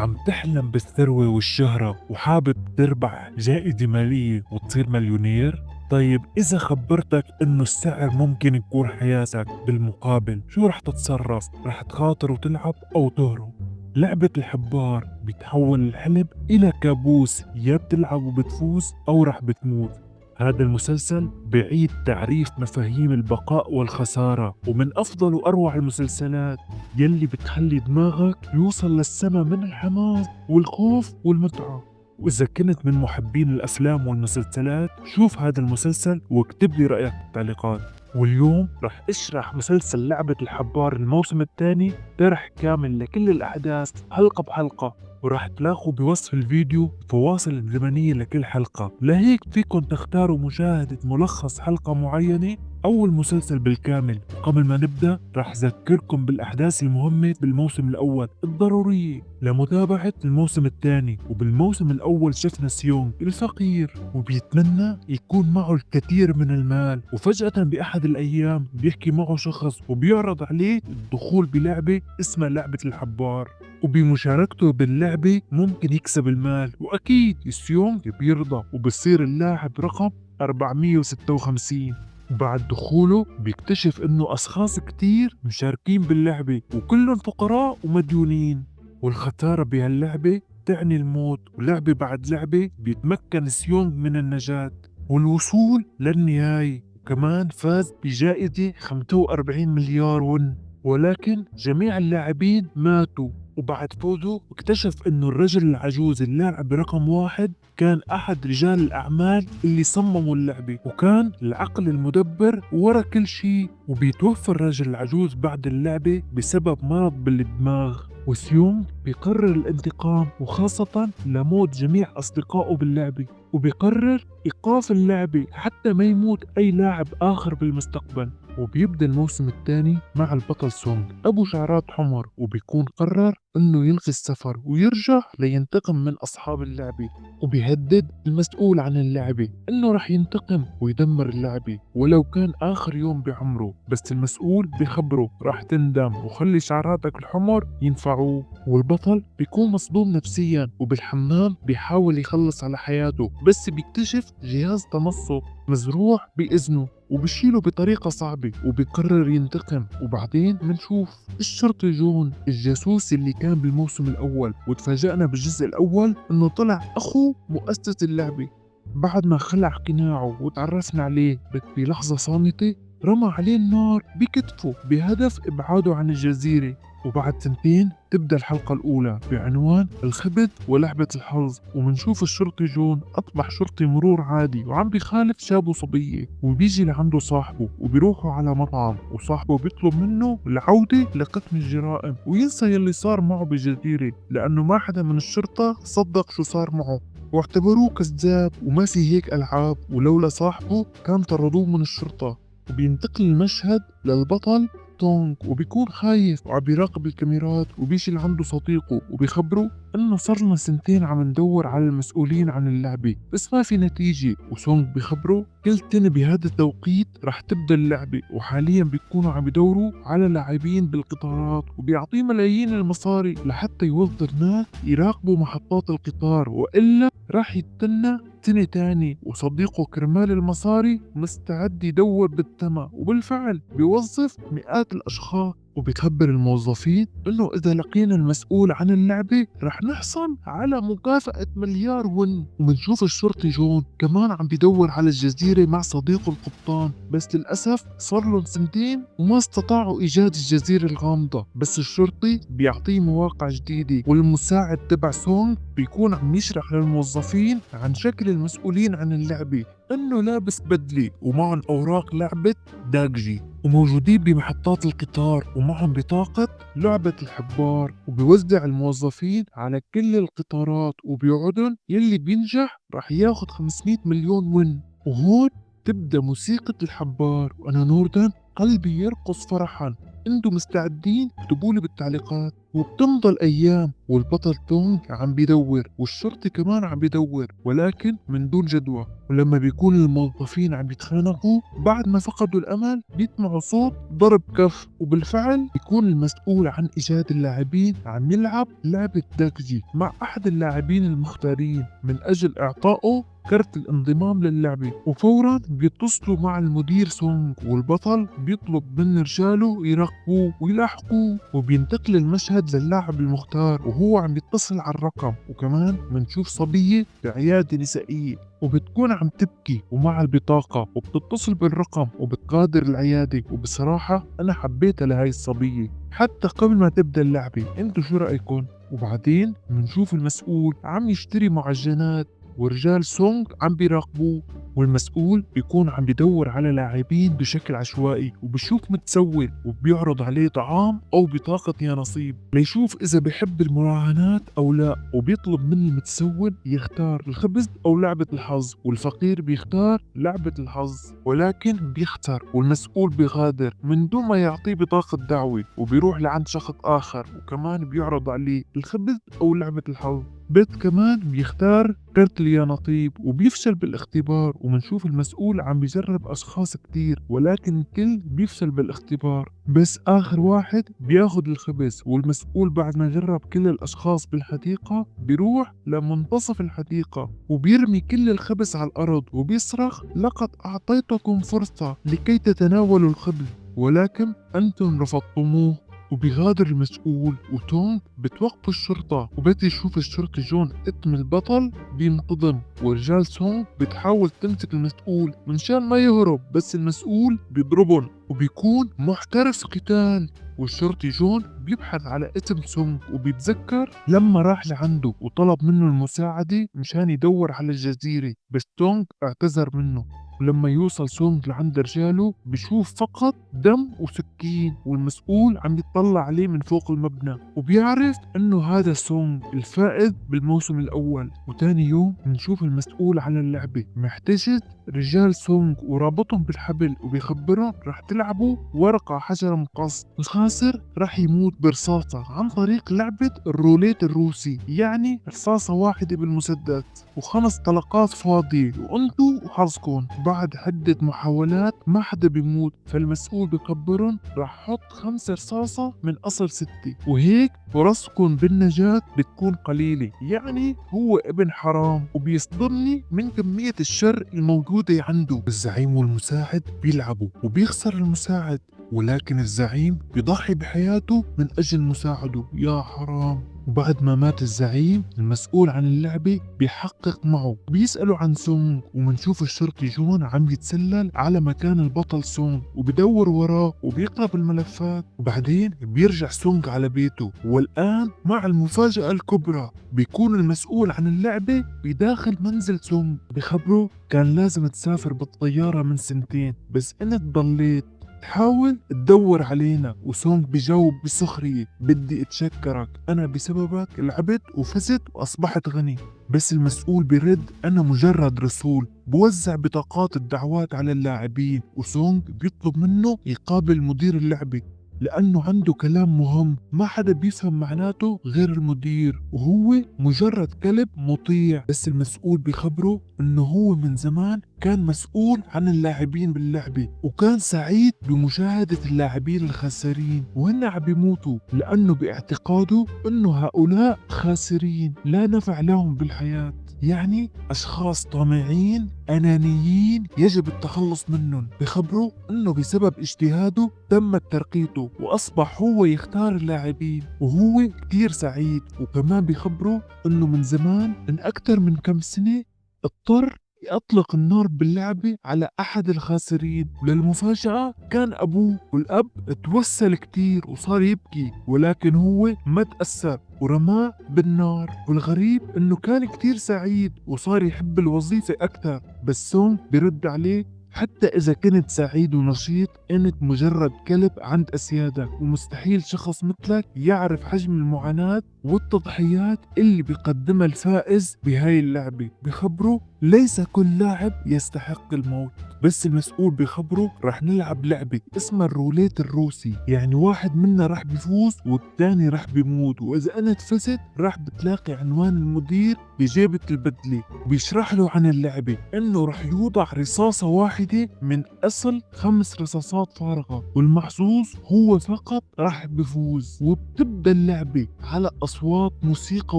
عم تحلم بالثروة والشهرة وحابب تربح جائزة مالية وتصير مليونير؟ طيب إذا خبرتك إنه السعر ممكن يكون حياتك، بالمقابل شو رح تتصرف؟ رح تخاطر وتلعب أو تهرب؟ لعبة الحبار بتحول الحلم إلى كابوس، يا بتلعب وبتفوز أو رح بتموت. هذا المسلسل بعيد تعريف مفاهيم البقاء والخسارة، ومن أفضل وأروع المسلسلات يلي بتخلي دماغك يوصل للسما من الحماس والخوف والمتعة. وإذا كنت من محبين الأفلام والمسلسلات، شوف هذا المسلسل واكتب لي رأيك بالتعليقات. واليوم رح اشرح مسلسل لعبة الحبار الموسم الثاني شرح كامل لكل الأحداث حلقة بحلقة، وراح تلاقوا بوصف الفيديو الفواصل الزمنية لكل حلقة، لهيك فيكن تختاروا مشاهدة ملخص حلقة معينة أو المسلسل بالكامل. قبل ما نبدأ راح أذكركم بالأحداث المهمة بالموسم الأول الضرورية لمتابعة الموسم الثاني. وبالموسم الأول شفنا سيونغ الفقير وبيتمنى يكون معه الكثير من المال، وفجأة بأحد الأيام بيحكي معه شخص وبيعرض عليه الدخول بلعبة اسمها لعبة الحبار، وبمشاركته باللعبة ممكن يكسب المال. وأكيد سيونغ بيرضى وبصير اللاعب رقم 456. وبعد دخوله بيكتشف انه اشخاص كتير مشاركين باللعبة وكلهم فقراء ومديونين، والخسارة بهاللعبة تعني الموت. ولعبة بعد لعبة بيتمكن سيونغ من النجاة والوصول للنهاية، وكمان فاز بجائزة 45 مليار ون. ولكن جميع اللاعبين ماتوا. وبعد فوزه اكتشف انه الرجل العجوز اللاعب رقم واحد كان احد رجال الاعمال اللي صمموا اللعبة، وكان العقل المدبر ورا كل شيء. وبيتوفى الرجل العجوز بعد اللعبة بسبب مرض بالدماغ، وسيونغ بيقرر الانتقام، وخاصة لموت جميع أصدقائه باللعبة. وبيقرر إيقاف اللعبة حتى ما يموت أي لاعب آخر بالمستقبل. وبيبدأ الموسم الثاني مع البطل سونغ أبو شعرات حمر، وبيكون قرر إنه يلغي السفر ويرجع لينتقم من أصحاب اللعبة. وبيهدد المسؤول عن اللعبة إنه رح ينتقم ويدمر اللعبة ولو كان آخر يوم بعمره، بس المسؤول بخبره رح تندم وخلي شعراتك الحمر ينفعوه. والبطل بيكون مصدوم نفسيا، وبالحمام بيحاول يخلص على حياته، بس بيكتشف جهاز تنصت مزروع بإذنه وبشيله بطريقة صعبة، وبيقرر ينتقم. وبعدين منشوف الشرطي جون الجاسوس اللي كان بالموسم الأول، وتفاجأنا بالجزء الأول إنه طلع أخو مؤسس اللعبة. بعد ما خلع قناعه وتعرفنا عليه بلحظة صامتة، رمى عليه النار بكتفه بهدف إبعاده عن الجزيرة. وبعد سنتين تبدأ الحلقة الأولى بعنوان الخبث ولعبة الحظ، ومنشوف الشرطي جون أصبح شرطي مرور عادي وعم بيخالف شاب وصبية، وبيجي لعنده صاحبه وبيروحوا على مطعم، وصاحبه بيطلب منه العودة لقسم الجرائم وينسى يلي صار معه بالجزيرة، لأنه ما حدا من الشرطة صدق شو صار معه واعتبروه كذاب وما في هيك ألعاب، ولولا صاحبه كان طردوه من الشرطة. وبينتقل المشهد للبطل تونغ، وبيكون خايف وعم بيراقب الكاميرات، وبيجي لعنده صديقه وبيخبره انه صار لنا سنتين عم ندور على المسؤولين عن اللعبة بس ما في نتيجة. وسونغ بيخبره كل سنة بهذا التوقيت رح تبدأ اللعبة، وحاليا بيكونوا عم يدوروا على لاعبين بالقطارات، وبيعطيه ملايين المصاري لحتى يوظف ناس يراقبوا محطات القطار، وإلا راح يتنى سنة تاني. وصديقه كرمال المصاري مستعد يدور بالتمة، وبالفعل بيوظف مئات الأشخاص، وبيخبر الموظفين إنه إذا لقينا المسؤول عن اللعبة رح نحصل على مكافأة مليار ون. ومنشوف الشرطي جون كمان عم بيدور على الجزيرة مع صديقه القبطان، بس للأسف صار لهم سنتين وما استطاعوا إيجاد الجزيرة الغامضة. بس الشرطي بيعطيه مواقع جديدة، والمساعد تبع سونغ بيكون عم يشرح للموظفين عن شكل المسؤولين عن اللعبة، إنه لابس بدلة ومعهم أوراق لعبة داجي، وموجودين بمحطات القطار ومعهم بطاقة لعبة الحبار، وبيوزع الموظفين على كل القطارات، وبيوعدهم يلي بينجح رح ياخد 500 مليون ون. وهون تبدأ موسيقى الحبار، وأنا نوردن قلبي يرقص فرحا. انتم مستعدين؟ اكتبولي بالتعليقات. وبتمضى الأيام والبطل تونغ عم بيدور والشرطي كمان عم بيدور، ولكن من دون جدوى. ولما بيكون الموظفين عم يتخانقوا بعد ما فقدوا الأمل بيسمعوا صوت ضرب كف، وبالفعل بيكون المسؤول عن إيجاد اللاعبين عم يلعب لعبة داكجي مع أحد اللاعبين المختارين من أجل إعطائه كرت الانضمام للعبة. وفورا بيتصلوا مع المدير سونغ، والبطل بيطلب من رجاله يراقبوه ويلاحقوه. وبينتقل المشهد للاعب المختار وهو عم يتصل على الرقم، وكمان بنشوف صبية بعيادة نسائية وبتكون عم تبكي ومع البطاقة وبتتصل بالرقم وبتغادر العيادة. وبصراحة أنا حبيتها لهاي الصبية حتى قبل ما تبدأ اللعبة. انتو شو رأيكم؟ وبعدين بنشوف المسؤول عم يشتري معجنات ورجال سونغ عم بيراقبوه، والمسؤول بيكون عم بيدور على لاعبين بشكل عشوائي وبشوف متسول وبيعرض عليه طعام أو بطاقة يا نصيب ليشوف إذا بحب المراهنات أو لا. وبيطلب من المتسول يختار الخبز أو لعبة الحظ، والفقير بيختار لعبة الحظ ولكن بيخسر، والمسؤول بيغادر من دون ما يعطيه بطاقة دعوة وبيروح لعند شخص آخر وكمان بيعرض عليه الخبز أو لعبة الحظ. بيت كمان بيختار كرت اليانصيب وبيفشل بالاختبار، ومنشوف المسؤول عم بيجرب أشخاص كتير ولكن الكل بيفشل بالاختبار، بس آخر واحد بياخد الخبز. والمسؤول بعد ما جرب كل الأشخاص بالحديقة بيروح لمنتصف الحديقة وبيرمي كل الخبز على الأرض وبيصرخ لقد أعطيتكم فرصة لكي تتناولوا الخبز ولكن أنتم رفضتموه. وبيغادر المسؤول وتونغ بتوقف الشرطة، وبدي يشوف الشرطي جون اسم البطل بينقضم، ورجال سونغ بتحاول تمسك المسؤول منشان ما يهرب بس المسؤول بيضربهم وبيكون محترف قتال. والشرطي جون بيبحث على اسم سونغ وبيتذكر لما راح لعنده وطلب منه المساعدة مشان يدور على الجزيرة، بس سونغ اعتذر منه. ولما يوصل سونغ لعند رجاله بيشوف فقط دم وسكين، والمسؤول عم يطلع عليه من فوق المبنى وبيعرف انه هذا سونغ الفائز بالموسم الاول. وتاني يوم بنشوف المسؤول على اللعبة محتجز رجال سونغ ورابطهم بالحبل وبيخبرهم رح تلعبوا ورقة حجر مقص، الخاسر رح يموت برصاصة عن طريق لعبة الروليت الروسي، يعني رصاصة واحدة بالمسدس وخمس طلقات فاضية وانتو وحظكم. بعد عدة محاولات ما حدا بيموت، فالمسؤول بيخبرهم رح حط 5 رصاصة من أصل 6 وهيك فرصكم بالنجاة بتكون قليلة. يعني هو ابن حرام وبيصدمني من كمية الشر الموجودة عنده. الزعيم والمساعد بيلعبوا وبيخسر المساعد، ولكن الزعيم بيضحي بحياته من أجل مساعده. يا حرام. وبعد ما مات الزعيم المسؤول عن اللعبة بيحقق معه بيسأله عن سونغ، ومنشوف الشرطي جون عم يتسلل على مكان البطل سونغ وبدور وراه وبيقرب الملفات. وبعدين بيرجع سونغ على بيته، والآن مع المفاجأة الكبرى بيكون المسؤول عن اللعبة بداخل منزل سونغ بخبره كان لازم تسافر بالطيارة من 2 سنين بس انت ضليت تحاول تدور علينا. وسونغ بجاوب بسخرية بدي اتشكرك، انا بسببك لعبت وفزت واصبحت غني. بس المسؤول بيرد انا مجرد رسول بوزع بطاقات الدعوات على اللاعبين، وسونغ بيطلب منه يقابل مدير اللعبة لأنه عنده كلام مهم ما حدا بيفهم معناته غير المدير، وهو مجرد كلب مطيع. بس المسؤول بيخبره إنه هو من زمان كان مسؤول عن اللاعبين باللعبة وكان سعيد بمشاهدة اللاعبين الخاسرين وهن عم بيموتوا، لأنه باعتقاده إنه هؤلاء خاسرين لا نفع لهم بالحياة، يعني أشخاص طامعين أنانيين يجب التخلص منهم. بخبره أنه بسبب اجتهاده تمت ترقيته وأصبح هو يختار اللاعبين وهو كتير سعيد. وكمان بخبره أنه من زمان من أكثر من كم سنة اضطر يطلق النار باللعبة على أحد الخاسرين، وللمفاجأة كان أبوه، والأب توسل كتير وصار يبكي ولكن هو ما تأثر ورماه بالنار. والغريب انه كان كتير سعيد وصار يحب الوظيفة اكثر. بس سونغ بيرد عليه حتى إذا كنت سعيد ونشيط أنت مجرد كلب عند أسيادك، ومستحيل شخص مثلك يعرف حجم المعاناة والتضحيات اللي بيقدمها الفائز بهاي اللعبة. بخبره ليس كل لاعب يستحق الموت. بس المسؤول بخبره رح نلعب لعبة اسمها الروليت الروسي، يعني واحد منا رح بيفوز والتاني رح بيموت، وإذا أنا تفزت رح بتلاقي عنوان المدير بجيبة البدلة، وبيشرح له عن اللعبة إنه رح يوضع رصاصة واحدة من أصل 5 رصاصات فارغة، والمحظوظ هو فقط رح بيفوز. وبتبدأ اللعبة على أصوات موسيقى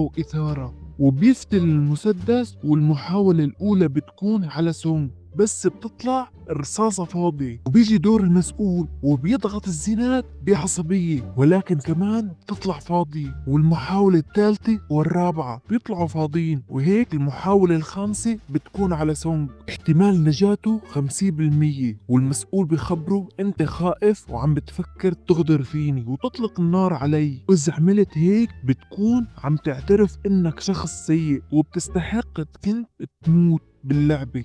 وإثارة، وبيفتل المسدس، والمحاولة الأولى بتكون على سونج بس بتطلع الرصاصة فاضية، وبيجي دور المسؤول وبيضغط الزناد بعصبية، ولكن كمان بتطلع فاضية، والمحاولة الثالثة والرابعة بيطلعوا فاضيين، وهيك المحاولة الخامسة بتكون على سونج. احتمال نجاته 50%، والمسؤول بخبره انت خائف وعم بتفكر تغدر فيني وتطلق النار علي، واذا عملت هيك بتكون عم تعترف انك شخص سيء وبتستحق كنت تموت باللعبة.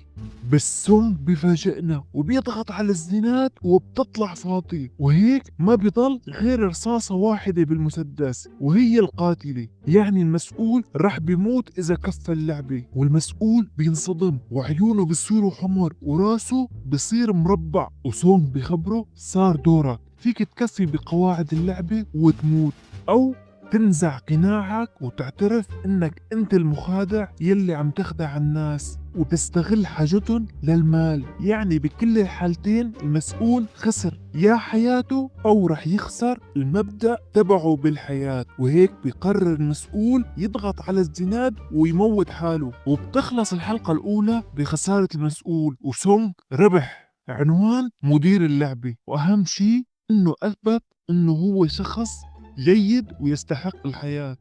بس سونج بفاجئنا وبيضغط على الزناد وبتطلع فاضي، وهيك ما بيضل غير رصاصة واحدة بالمسدس وهي القاتلة، يعني المسؤول رح بيموت إذا كفى اللعبة. والمسؤول بينصدم وعيونه بيصيروا حمر وراسه بصير مربع، وسونج بخبره صار دورك، فيك تكفي بقواعد اللعبة وتموت، أو تنزع قناعك وتعترف انك انت المخادع يلي عم تخدع الناس وتستغل حاجتهم للمال. يعني بكل الحالتين المسؤول خسر يا حياته او رح يخسر المبدأ تبعه بالحياة، وهيك بيقرر المسؤول يضغط على الزناد ويموت حاله، وبتخلص الحلقة الاولى بخسارة المسؤول وسونج ربح عنوان مدير اللعبة، واهم شيء انه اثبت انه هو شخص جيد ويستحق الحياة.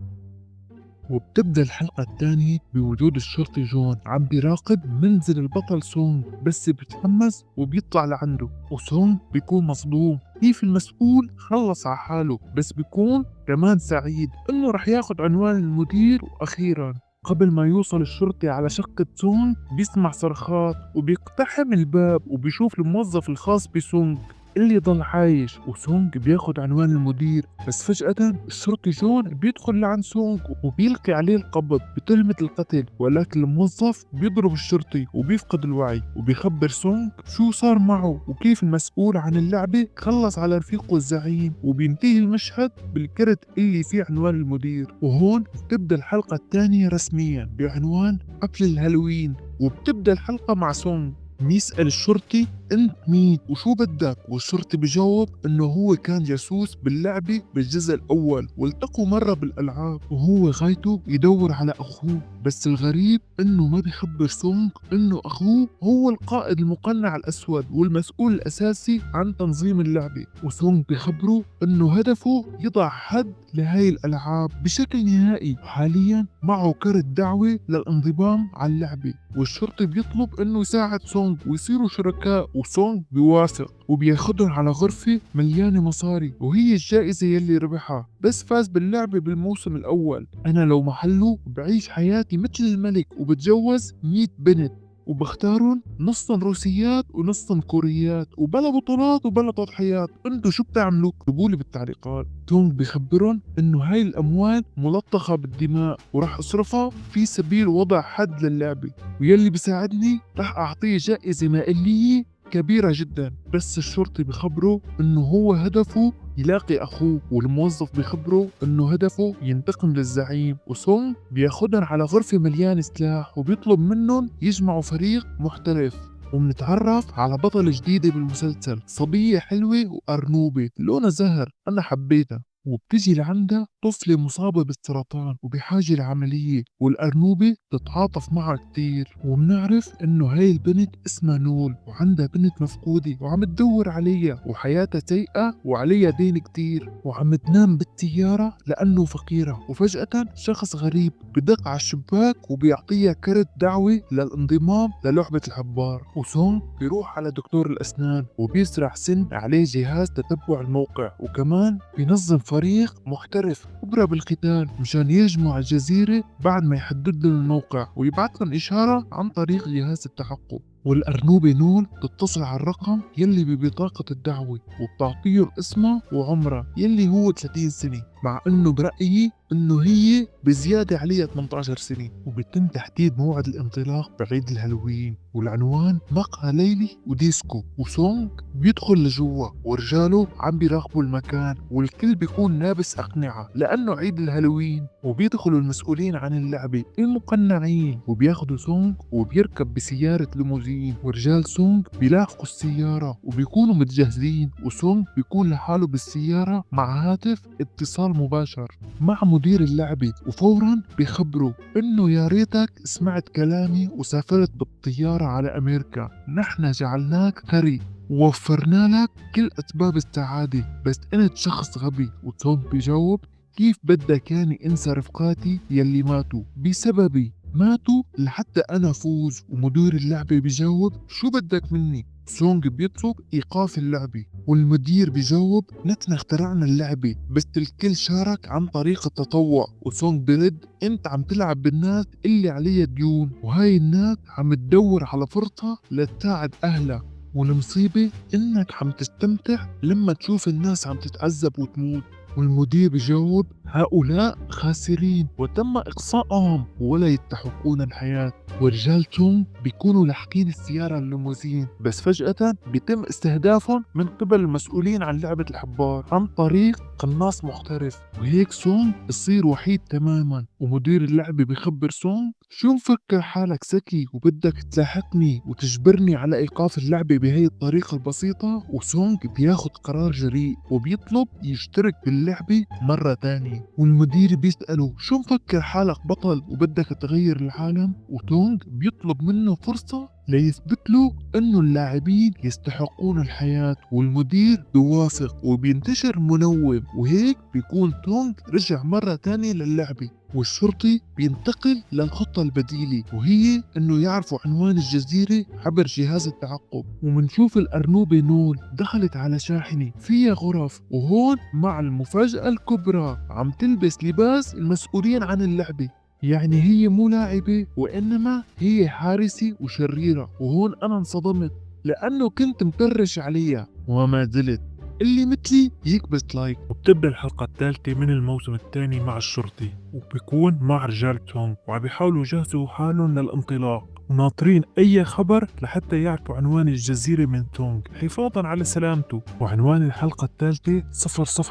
وبتبدأ الحلقة الثانية بوجود الشرطي جون عم بيراقب منزل البطل سونج، بس بيتحمس وبيطلع لعنده، وسونج بيكون مصدوم كيف المسؤول خلص على حاله، بس بيكون كمان سعيد انه رح ياخد عنوان المدير. واخيرا قبل ما يوصل الشرطي على شقة سونج بيسمع صرخات وبيقتحم الباب وبيشوف الموظف الخاص بسونج اللي ضل عايش، وسونج بياخد عنوان المدير. بس فجأة الشرطي جون بيدخل لعند سونج وبيلقي عليه القبض بتهمة القتل، ولكن الموظف بيضرب الشرطي وبيفقد الوعي، وبيخبر سونج شو صار معه وكيف المسؤول عن اللعبة خلص على رفيقه الزعيم، وبينتهي المشهد بالكرت اللي فيه عنوان المدير. وهون بتبدأ الحلقة الثانية رسميا بعنوان حفل الهالوين، وبتبدأ الحلقة مع سونج بيسأل الشرطي انت مين وشو بدك، والشرطي بجاوب انه هو كان جاسوس باللعبة بالجزء الاول والتقوا مرة بالالعاب، وهو غايته يدور على اخوه. بس الغريب انه ما بيخبر سونج انه اخوه هو القائد المقنع الاسود والمسؤول الاساسي عن تنظيم اللعبة، وسونج بيخبره انه هدفه يضع حد لهاي الالعاب بشكل نهائي، وحاليا معه كرت دعوة للانضمام على اللعبة. والشرطي بيطلب انه يساعد سونج ويصيروا شركاء، وسونج بيوافق وبياخدهم على غرفة مليانة مصاري وهي الجائزة يلي ربحها، بس فاز باللعبة بالموسم الأول. أنا لو محله بعيش حياتي مثل الملك وبتجوز 100 بنت، وبختارن نصا روسيات ونصا كوريات، وبلا بطولات وبلا تضحيات. انتو شو بتعملوا؟ اكتبولي بالتعليقات. تونغ بخبرن انه هاي الاموال ملطخة بالدماء وراح اصرفها في سبيل وضع حد للعبة، ويلي بيساعدني راح اعطيه جائزة مالية كبيرة جدا. بس الشرطي بخبره انه هو هدفه يلاقي اخوه، والموظف بخبره انه هدفه ينتقم للزعيم، وسونغ بياخدن على غرفة مليانة سلاح وبيطلب منهم يجمعوا فريق محترف. ومنتعرف على بطلة جديدة بالمسلسل، صبية حلوة وأرنوبة لونها زهر، أنا حبيتها. وبتجي لعندها طفلة مصابة بالسرطان وبحاجة لعملية، والأرنوبة تتعاطف معها كتير. وبنعرف إنه هاي البنت اسمها نول وعندها بنت مفقودة وعم تدور عليها وحياتها سيئة وعليها دين كتير، وعم تنام بالسيارة لأنه فقيرة. وفجأة شخص غريب بدق على الشباك وبيعطيها كرت دعوة للانضمام للعبة الحبار، وسونغ بيروح على دكتور الأسنان وبيزرع سن عليه جهاز تتبع الموقع، وكمان بينظم فريق محترف خبرة بالقتال مشان يهجموا على الجزيرة بعد ما يحدد لهم الموقع ويبعث لهم إشارة عن طريق جهاز التحقق. والأرنوبة نول تتصل على الرقم يلي ببطاقة الدعوة وبتعطيه اسمها وعمرها يلي هو 30 سنة، مع انه برأيي انه هي بزيادة عليها 18 سنة. وبيتم تحديد موعد الانطلاق بعيد الهالوين، والعنوان مقهى ليلي وديسكو، وسونغ بيدخل لجوا ورجاله عم بيراقبوا المكان، والكل بيكون لابس أقنعة لأنه عيد الهالوين. وبيدخلوا المسؤولين عن اللعبة المقنعين وبياخدوا سونغ وبيركب بسيارة ليموزين، ورجال سونغ بيلاحقوا السيارة وبيكونوا متجهزين، وسونغ بيكون لحاله بالسيارة مع هاتف اتصال مباشر مع مدير اللعبة، وفورا بيخبروا انه يا ريتك سمعت كلامي وسافرت بالطيارة على امريكا، نحن جعلناك ثري ووفرنا لك كل اسباب السعادة، بس انت شخص غبي. وسونغ بيجاوب كيف بدك يعني انسى رفقاتي يلي ماتوا بسببي، ماتوا لحتى انا فوز. ومدير اللعبة بيجاوب شو بدك مني؟ سونغ بيطلب ايقاف اللعبة، والمدير بيجاوب نحن اخترعنا اللعبة بس الكل شارك عن طريق التطوع. وسونغ برد انت عم تلعب بالناس اللي عليها ديون، وهاي الناس عم تدور على فرصة لتساعد اهلها، والمصيبة انك عم تستمتع لما تشوف الناس عم تتعذب وتموت. والمدير بيجاوب هؤلاء خاسرين وتم إقصائهم ولا يستحقون الحياة. ورجال سونغ بيكونوا لاحقين السيارة الليموزين، بس فجأة بيتم استهدافهم من قبل المسؤولين عن لعبة الحبار عن طريق قناص محترف، وهيك سونغ يصير وحيد تماما. ومدير اللعبة بيخبر سونغ شو مفكر حالك ذكي وبدك تلاحقني وتجبرني على إيقاف اللعبة بهي الطريقة البسيطة؟ وسونغ بياخد قرار جريء وبيطلب يشترك باللعبة مرة تانية. والمدير بيسأله شو مفكر حالك بطل وبدك تغير العالم؟ وسونغ بيطلب منه فرصة ليثبت له انه اللاعبين يستحقون الحياة، والمدير بيوافق وبينتشر منوم، وهيك بيكون سونغ رجع مرة تانية للعبة. والشرطي بينتقل للخطة البديلة، وهي انه يعرفوا عنوان الجزيرة عبر جهاز التعقب. ومنشوف الأرنوبة نول دخلت على شاحنة فيها غرف، وهون مع المفاجأة الكبرى عم تلبس لباس المسؤولين عن اللعبة، يعني هي مو لاعبة وإنما هي حارسة وشريرة. وهون أنا انصدمت لأنه كنت مكرش عليها وما زلت. اللي مثلي يكبس لايك. وبتبدأ الحلقة الثالثة من الموسم الثاني مع الشرطي، وبيكون مع رجال سونغ وعم بيحاولوا يجهزوا حالهم للانطلاق، وناطرين أي خبر لحتى يعرفوا عنوان الجزيرة من سونغ حفاظا على سلامته. وعنوان الحلقة الثالثة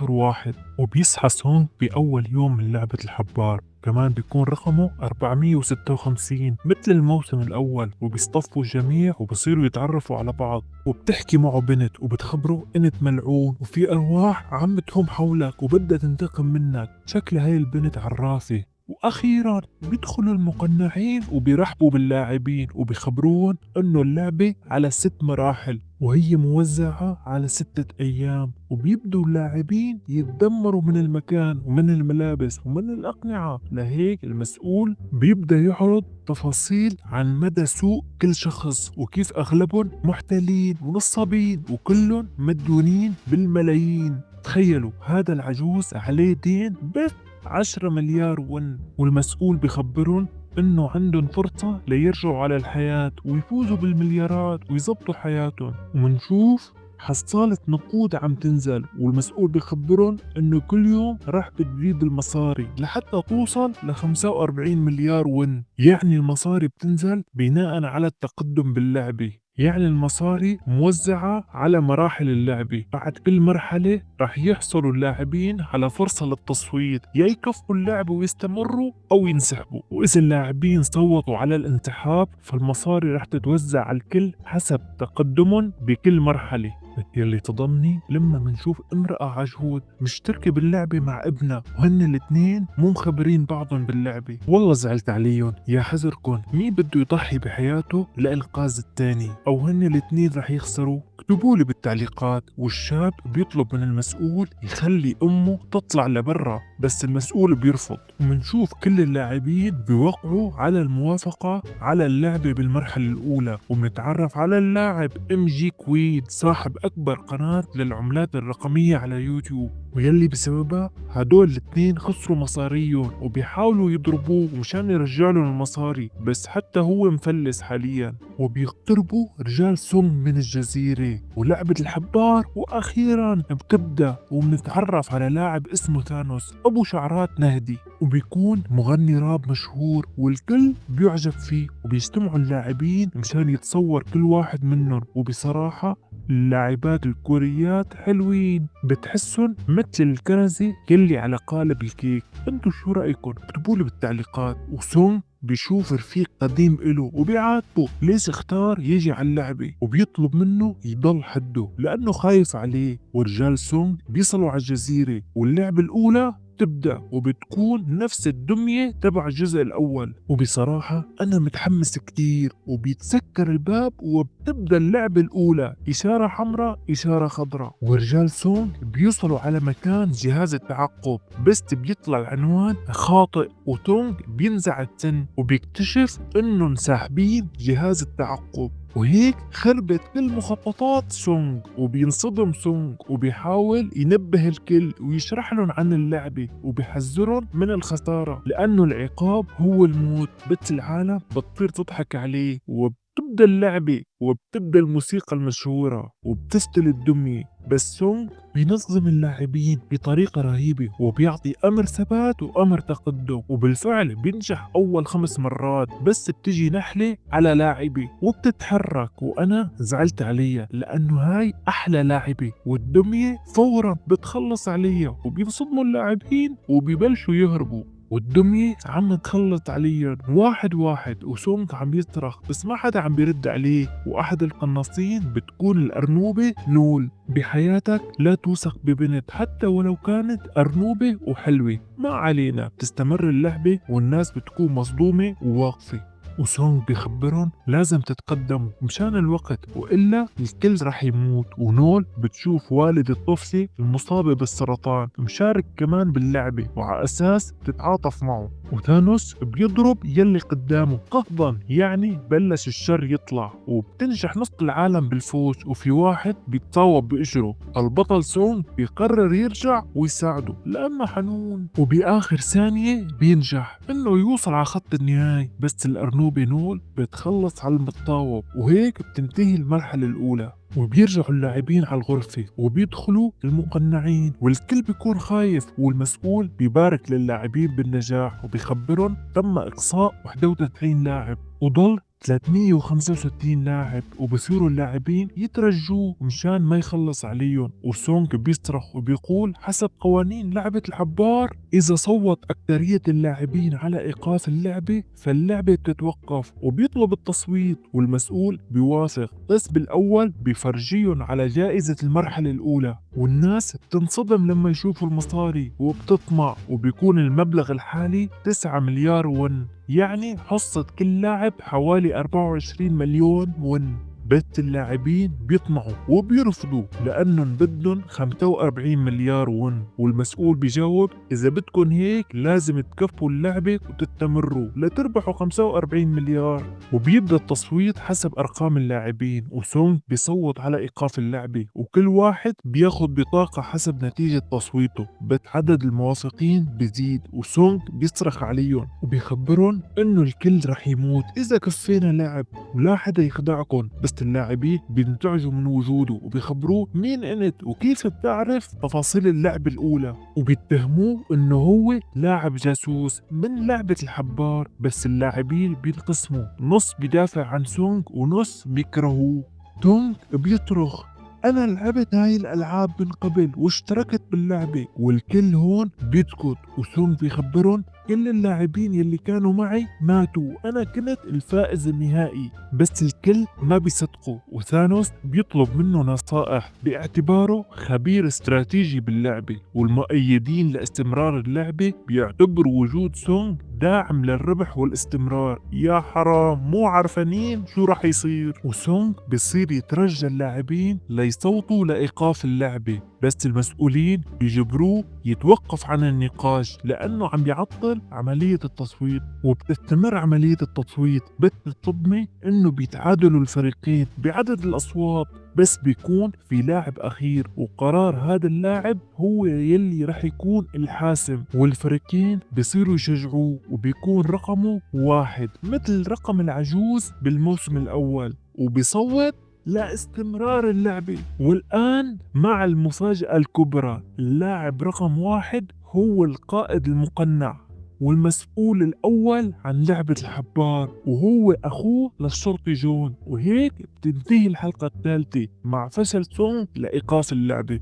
001. وبيصحى سونغ بأول يوم من لعبة الحبار، كمان بيكون رقمه 456 مثل الموسم الأول، وبيصطفوا الجميع وبصيروا يتعرفوا على بعض. وبتحكي معه بنت وبتخبره انت ملعون وفي أرواح عم تهم حولك وبدها تنتقم منك، شكل هاي البنت عرافة. وأخيرا بيدخلوا المقنعين وبيرحبوا باللاعبين وبيخبرون انه اللعبة على 6 مراحل وهي موزعة على 6 أيام، وبيبدوا اللاعبين يتدمروا من المكان ومن الملابس ومن الأقنعة. لهيك المسؤول بيبدأ يعرض تفاصيل عن مدى سوء كل شخص وكيف أغلبهم محتالين ونصابين وكلهم مديونين بالملايين. تخيلوا هذا العجوز عليه دين بس 10 مليار ون، والمسؤول بخبرهم انه عندهم فرصة ليرجعوا على الحياة ويفوزوا بالمليارات ويزبطوا حياتهم. ومنشوف حصالة نقود عم تنزل، والمسؤول بخبرهم انه كل يوم راح بتزيد المصاري لحتى توصل ل 45 مليار ون، يعني المصاري بتنزل بناء على التقدم باللعبة، يعني المصاري موزعة على مراحل اللعبة. بعد كل مرحلة راح يحصلوا اللاعبين على فرصة للتصويت، يا يكفوا اللعبة ويستمروا أو ينسحبوا. وإذا اللاعبين صوتوا على الانسحاب فالمصاري راح تتوزع على الكل حسب تقدمهم بكل مرحلة. يلي تضمني لما منشوف امرأة عجوز مشتركة باللعبة مع ابنها، وهن الاثنين مو مخبرين بعضهم باللعبة. والله زعلت عليهم، يا حذركن مين بده يضحي بحياته لإنقاذ الثاني، أو هن الاثنين رح يخسروا؟ اكتبوا لي بالتعليقات. والشاب بيطلب من المسؤول يخلي أمه تطلع لبرا، بس المسؤول بيرفض. ومنشوف كل اللاعبين بيوقعوا على الموافقة على اللعبة بالمرحلة الأولى، ومنتعرف على اللاعب MG كويد صاحب أكبر قناة للعملات الرقمية على يوتيوب، ويلي بسببها هدول الاثنين خسروا مصاريهم وبيحاولوا يضربوه مشان يرجعوا له المصاري، بس حتى هو مفلس حاليا. وبيقتربوا رجال سونغ من الجزيرة ولعبة الحبار، وأخيرا بتبدأ وبنتعرف على لاعب اسمه ثانوس أبو شعرات نهدي، وبيكون مغني راب مشهور والكل بيعجب فيه، وبيجتمعوا اللاعبين مشان يتصور كل واحد منهم. وبصراحة اللاعبات الكوريات حلوين، بتحسن مثل الكرزة يلي على قالب الكيك. انتو شو رأيكم؟ اكتبولي بالتعليقات. وسونغ بيشوف رفيق قديم إله وبيعاتبه ليش اختار يجي على اللعبة، وبيطلب منه يضل حده لأنه خايف عليه. ورجال سونغ بيصلوا على الجزيرة واللعبة الأولى تبدأ، وبتكون نفس الدمية تبع الجزء الأول. وبصراحة أنا متحمس كتير، وبيتسكر الباب وبتبدأ اللعبة الأولى، إشارة حمراء إشارة خضراء، ورجال سونغ بيوصلوا على مكان جهاز التعقب، بس بيطلع العنوان خاطئ، وتونغ بينزع التن وبيكتشف إنه ساحبين جهاز التعقب. وهيك خربت كل مخططات سونغ، وبينصدم سونغ وبيحاول ينبه الكل ويشرح لهم عن اللعبة وبيحذرهم من الخسارة، لأنه العقاب هو الموت. بس العالم بتطير تضحك عليه، وبتبدأ اللعبة وبتبدأ الموسيقى المشهورة وبتستل الدمية. بس سونغ بينظم اللاعبين بطريقة رهيبة وبيعطي أمر ثبات وأمر تقدم، وبالفعل بينجح أول 5 مرات. بس بتجي نحلة على لاعبة وبتتحرك، وأنا زعلت عليها لأنه هاي أحلى لاعبة، والدمية فورا بتخلص عليها وبينصدموا اللاعبين وبيبلشوا يهربوا، والدمية عم تخلط عليهم واحد واحد. وسونغ عم يصرخ بس ما حدا عم بيرد عليه، وأحد القناصين بتكون الأرنوبة نول. بحياتك لا توثق ببنت حتى ولو كانت أرنوبة وحلوة. ما علينا، بتستمر اللعبة والناس بتكون مصدومة وواقفة، وسونغ بيخبرهم لازم تتقدموا مشان الوقت وإلا الكل رح يموت. ونول بتشوف والد الطفلة المصابة بالسرطان مشارك كمان باللعبة، وعلى أساس تتعاطف معه. وثانوس بيضرب يلي قدامه قهضا، يعني بلش الشر يطلع، وبتنجح نص العالم بالفوز، وفي واحد بيتصاوب بإجره. البطل سونغ بيقرر يرجع ويساعده لأنه حنون، وبآخر ثانية بينجح إنه يوصل على خط النهاية. بس الأرنوبة نول بتخلص على المتطاوب، وهيك بتنتهي المرحلة الأولى. وبيرجعوا اللاعبين على الغرفة وبيدخلوا المقنعين، والكل بيكون خايف، والمسؤول بيبارك للاعبين بالنجاح وبيخبرهم تم إقصاء 31 لاعب وضل 365 لاعب، وبصيروا اللاعبين يترجوه مشان ما يخلص عليهم. وسونغ بيصرخ وبيقول حسب قوانين لعبة الحبار إذا صوت أكترية اللاعبين على إيقاف اللعبة فاللعبة بتتوقف، وبيطلب التصويت والمسؤول بيوافق. بس بالأول بيفرجيهم على جائزة المرحلة الأولى، والناس بتنصدم لما يشوفوا المصاري وبتطمع، وبيكون المبلغ الحالي 9 مليار ون، يعني حصة كل لاعب حوالي 24 مليون ون. بس اللاعبين بيطمعوا وبيرفضوا لأنهم بدهم 45 مليار ون، والمسؤول بيجاوب إذا بدكن هيك لازم تكفوا اللعبة وتستمروا لتربحوا 45 مليار. وبيبدأ التصويت حسب أرقام اللاعبين، وسونغ بيصوت على إيقاف اللعبة، وكل واحد بياخد بطاقة حسب نتيجة تصويته. بس عدد الموافقين بيزيد، وسونغ بيصرخ عليهم وبيخبرهم إنه الكل رح يموت إذا كفينا لعب ولا حدا يخدعكم. بس اللاعبين بينزعجوا من وجوده وبيخبروه مين انت وكيف بتعرف تفاصيل اللعبة الأولى، وبيتهموه إنه هو لاعب جاسوس من لعبة الحبار. بس اللاعبين بينقسموا، نص بيدافع عن سونغ ونص بيكرهوه. سونغ بيصرخ أنا لعبت هاي الألعاب من قبل واشتركت باللعبة، والكل هون بيسكت. وسونغ بيخبرهم كل اللاعبين يلي كانوا معي ماتوا، أنا كنت الفائز النهائي. بس الكل ما بيصدقوا، وثانوس بيطلب منه نصائح باعتباره خبير استراتيجي باللعبة، والمؤيدين لاستمرار اللعبة بيعتبروا وجود سونغ داعم للربح والاستمرار. يا حرام مو عارفانين شو رح يصير. وسونغ بيصير يترجى اللاعبين ليصوتوا لإيقاف اللعبة، بس المسؤولين بيجبروه يتوقف عن النقاش لأنه عم بيعطل عملية التصويت. وبتستمر عملية التصويت، بس الصدمة إنه بيتعادلوا الفريقين بعدد الأصوات، بس بيكون في لاعب أخير وقرار هذا اللاعب هو يلي رح يكون الحاسم، والفريقين بيصيروا يشجعوه وبيكون رقمه 1 مثل رقم العجوز بالموسم الأول، وبيصوت لاستمرار اللعبة. والآن مع المفاجأة الكبرى، اللاعب رقم 1 هو القائد المقنع والمسؤول الأول عن لعبة الحبار، وهو أخوه للشرطي جون. وهيك بتنتهي الحلقة الثالثة مع فشل سونغ لإيقاف اللعبة.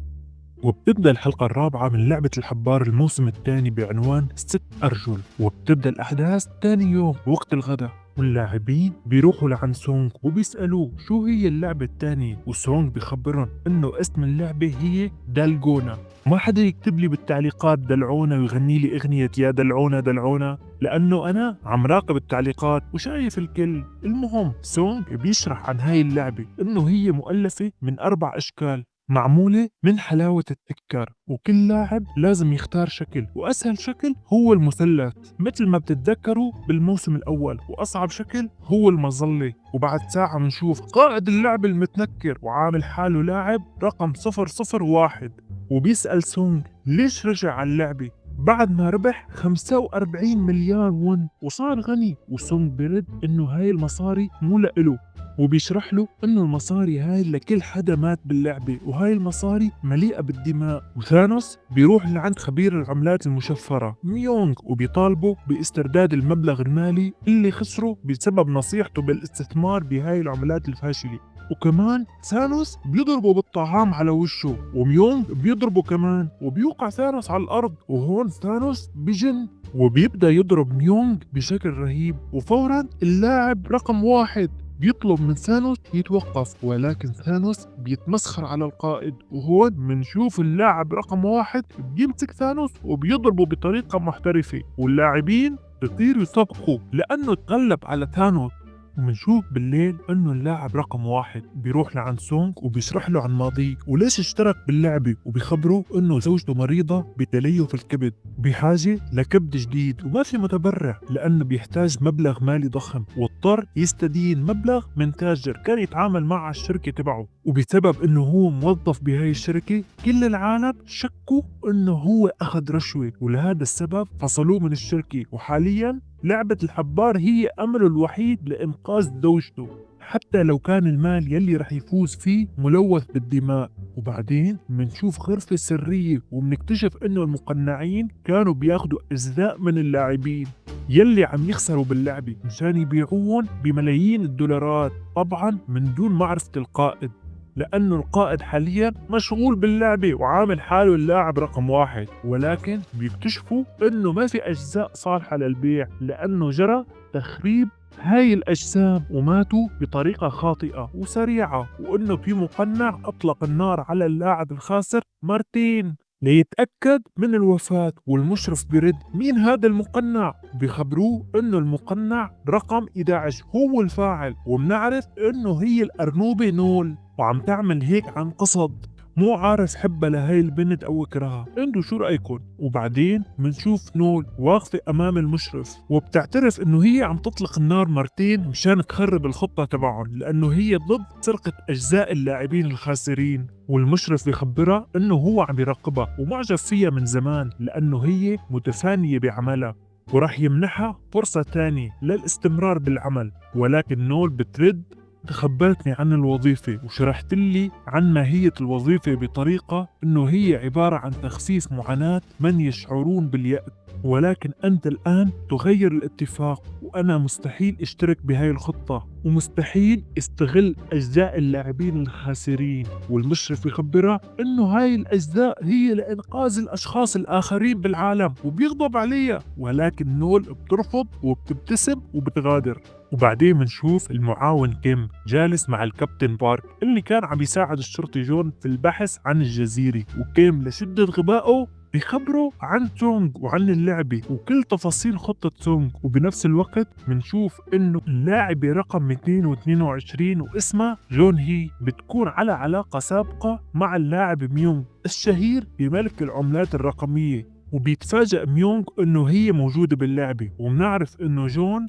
وبتبدأ الحلقة الرابعة من لعبة الحبار الموسم الثاني بعنوان 6 أرجل، وبتبدأ الأحداث تاني يوم وقت الغداء، واللاعبين بيروحوا لعند سونغ وبيسألوه شو هي اللعبة الثانية، وسونغ بيخبرهم انه اسم اللعبة هي دالجونا. ما حدا يكتب لي بالتعليقات دلعونا ويغني لي اغنية يا دلعونا دلعونا، لانه انا عم راقب التعليقات وشايف الكل. المهم سونغ بيشرح عن هاي اللعبة انه هي مؤلفة من 4 اشكال معمولة من حلاوة التذكار، وكل لاعب لازم يختار شكل، وأسهل شكل هو المثلث مثل ما بتتذكروا بالموسم الأول، وأصعب شكل هو المظلة. وبعد ساعة منشوف قائد اللعبة المتنكر وعامل حاله لاعب رقم 001، وبيسأل سونغ ليش رجع على اللعبة بعد ما ربح 45 مليار ون وصار غني. وسونغ برد انه هاي المصاري مو لإله، وبيشرح له انه المصاري هاي لكل حدا مات باللعبة، وهاي المصاري مليئة بالدماء. وثانوس بيروح لعند خبير العملات المشفرة ميونغ وبيطالبه باسترداد المبلغ المالي اللي خسره بسبب نصيحته بالاستثمار بهاي العملات الفاشلة. وكمان ثانوس بيضربه بالطعام على وشه، وميونغ بيضربه كمان، وبيوقع ثانوس على الأرض. وهون ثانوس بجن وبيبدأ يضرب ميونغ بشكل رهيب، وفورا اللاعب رقم 1 بيطلب من ثانوس يتوقف، ولكن ثانوس بيتمسخر على القائد. وهون منشوف اللاعب رقم 1 بيمسك ثانوس وبيضربه بطريقة محترفة، واللاعبين بيطيروا يصفقوا لأنه تغلب على ثانوس. ومنشوف بالليل انه اللاعب رقم 1 بيروح لعند سونغ وبيشرح له عن ماضيه وليش اشترك باللعبة، وبيخبره انه زوجته مريضة بتليف الكبد بحاجة لكبد جديد، وما في متبرع لانه بيحتاج مبلغ مالي ضخم، واضطر يستدين مبلغ من تاجر كان يتعامل مع الشركة تبعه. وبسبب انه هو موظف بهاي الشركة كل العالم شكوا انه هو اخذ رشوة، ولهذا السبب فصلوه من الشركة. وحاليا لعبة الحبار هي أمله الوحيد لإنقاذ زوجته، حتى لو كان المال يلي رح يفوز فيه ملوث بالدماء. وبعدين منشوف غرفة سرية ومنكتشف إنه المقنعين كانوا بياخدوا أجزاء من اللاعبين يلي عم يخسروا باللعبة مشان يبيعوهم بملايين الدولارات، طبعا من دون معرفة القائد، لأنه القائد حاليا مشغول باللعبة وعامل حاله اللاعب رقم 1. ولكن بيكتشفوا انه ما في اجزاء صالحة للبيع لانه جرى تخريب هاي الاجسام وماتوا بطريقة خاطئة وسريعة، وانه في مقنع اطلق النار على اللاعب الخاسر مرتين ليتأكد من الوفاة. والمشرف برد مين هذا المقنع؟ بيخبروه انه المقنع رقم 11 هو الفاعل، وبنعرف انه هي الارنوبة نول وعم تعمل هيك عن قصد، مو عارف حبها لهي البنت او اكرهها. انتو شو رايكم؟ وبعدين منشوف نول واقفة امام المشرف وبتعترف انه هي عم تطلق النار مرتين مشان تخرب الخطة تبعهم، لانه هي ضد سرقة اجزاء اللاعبين الخاسرين. والمشرف بيخبرها انه هو عم يراقبها ومعجب فيها من زمان لانه هي متفانية بعملها، ورح يمنحها فرصة تانية للاستمرار بالعمل. ولكن نول بترد خبرتني عن الوظيفة وشرحت لي عن ماهية الوظيفة بطريقة انه هي عبارة عن تخفيف معاناة من يشعرون باليأس، ولكن انت الان تغير الاتفاق، وانا مستحيل اشترك بهاي الخطة ومستحيل استغل اجزاء اللاعبين الخاسرين. والمشرف يخبرها انه هاي الاجزاء هي لانقاذ الاشخاص الاخرين بالعالم وبيغضب عليها، ولكن نول بترفض وبتبتسم وبتغادر. وبعدين منشوف المعاون كيم جالس مع الكابتن بارك اللي كان عم يساعد الشرطي جون في البحث عن الجزيرة، وكيم لشدة غبائه بيخبروا عن سونغ وعن اللعبة وكل تفاصيل خطة سونغ. وبنفس الوقت منشوف إنه اللاعبة رقم 222 واسمها جون هي بتكون على علاقة سابقة مع اللاعب ميونغ الشهير بملك العملات الرقمية. وبيتفاجأ ميونغ إنه هي موجودة باللعبة، وبنعرف إنه جون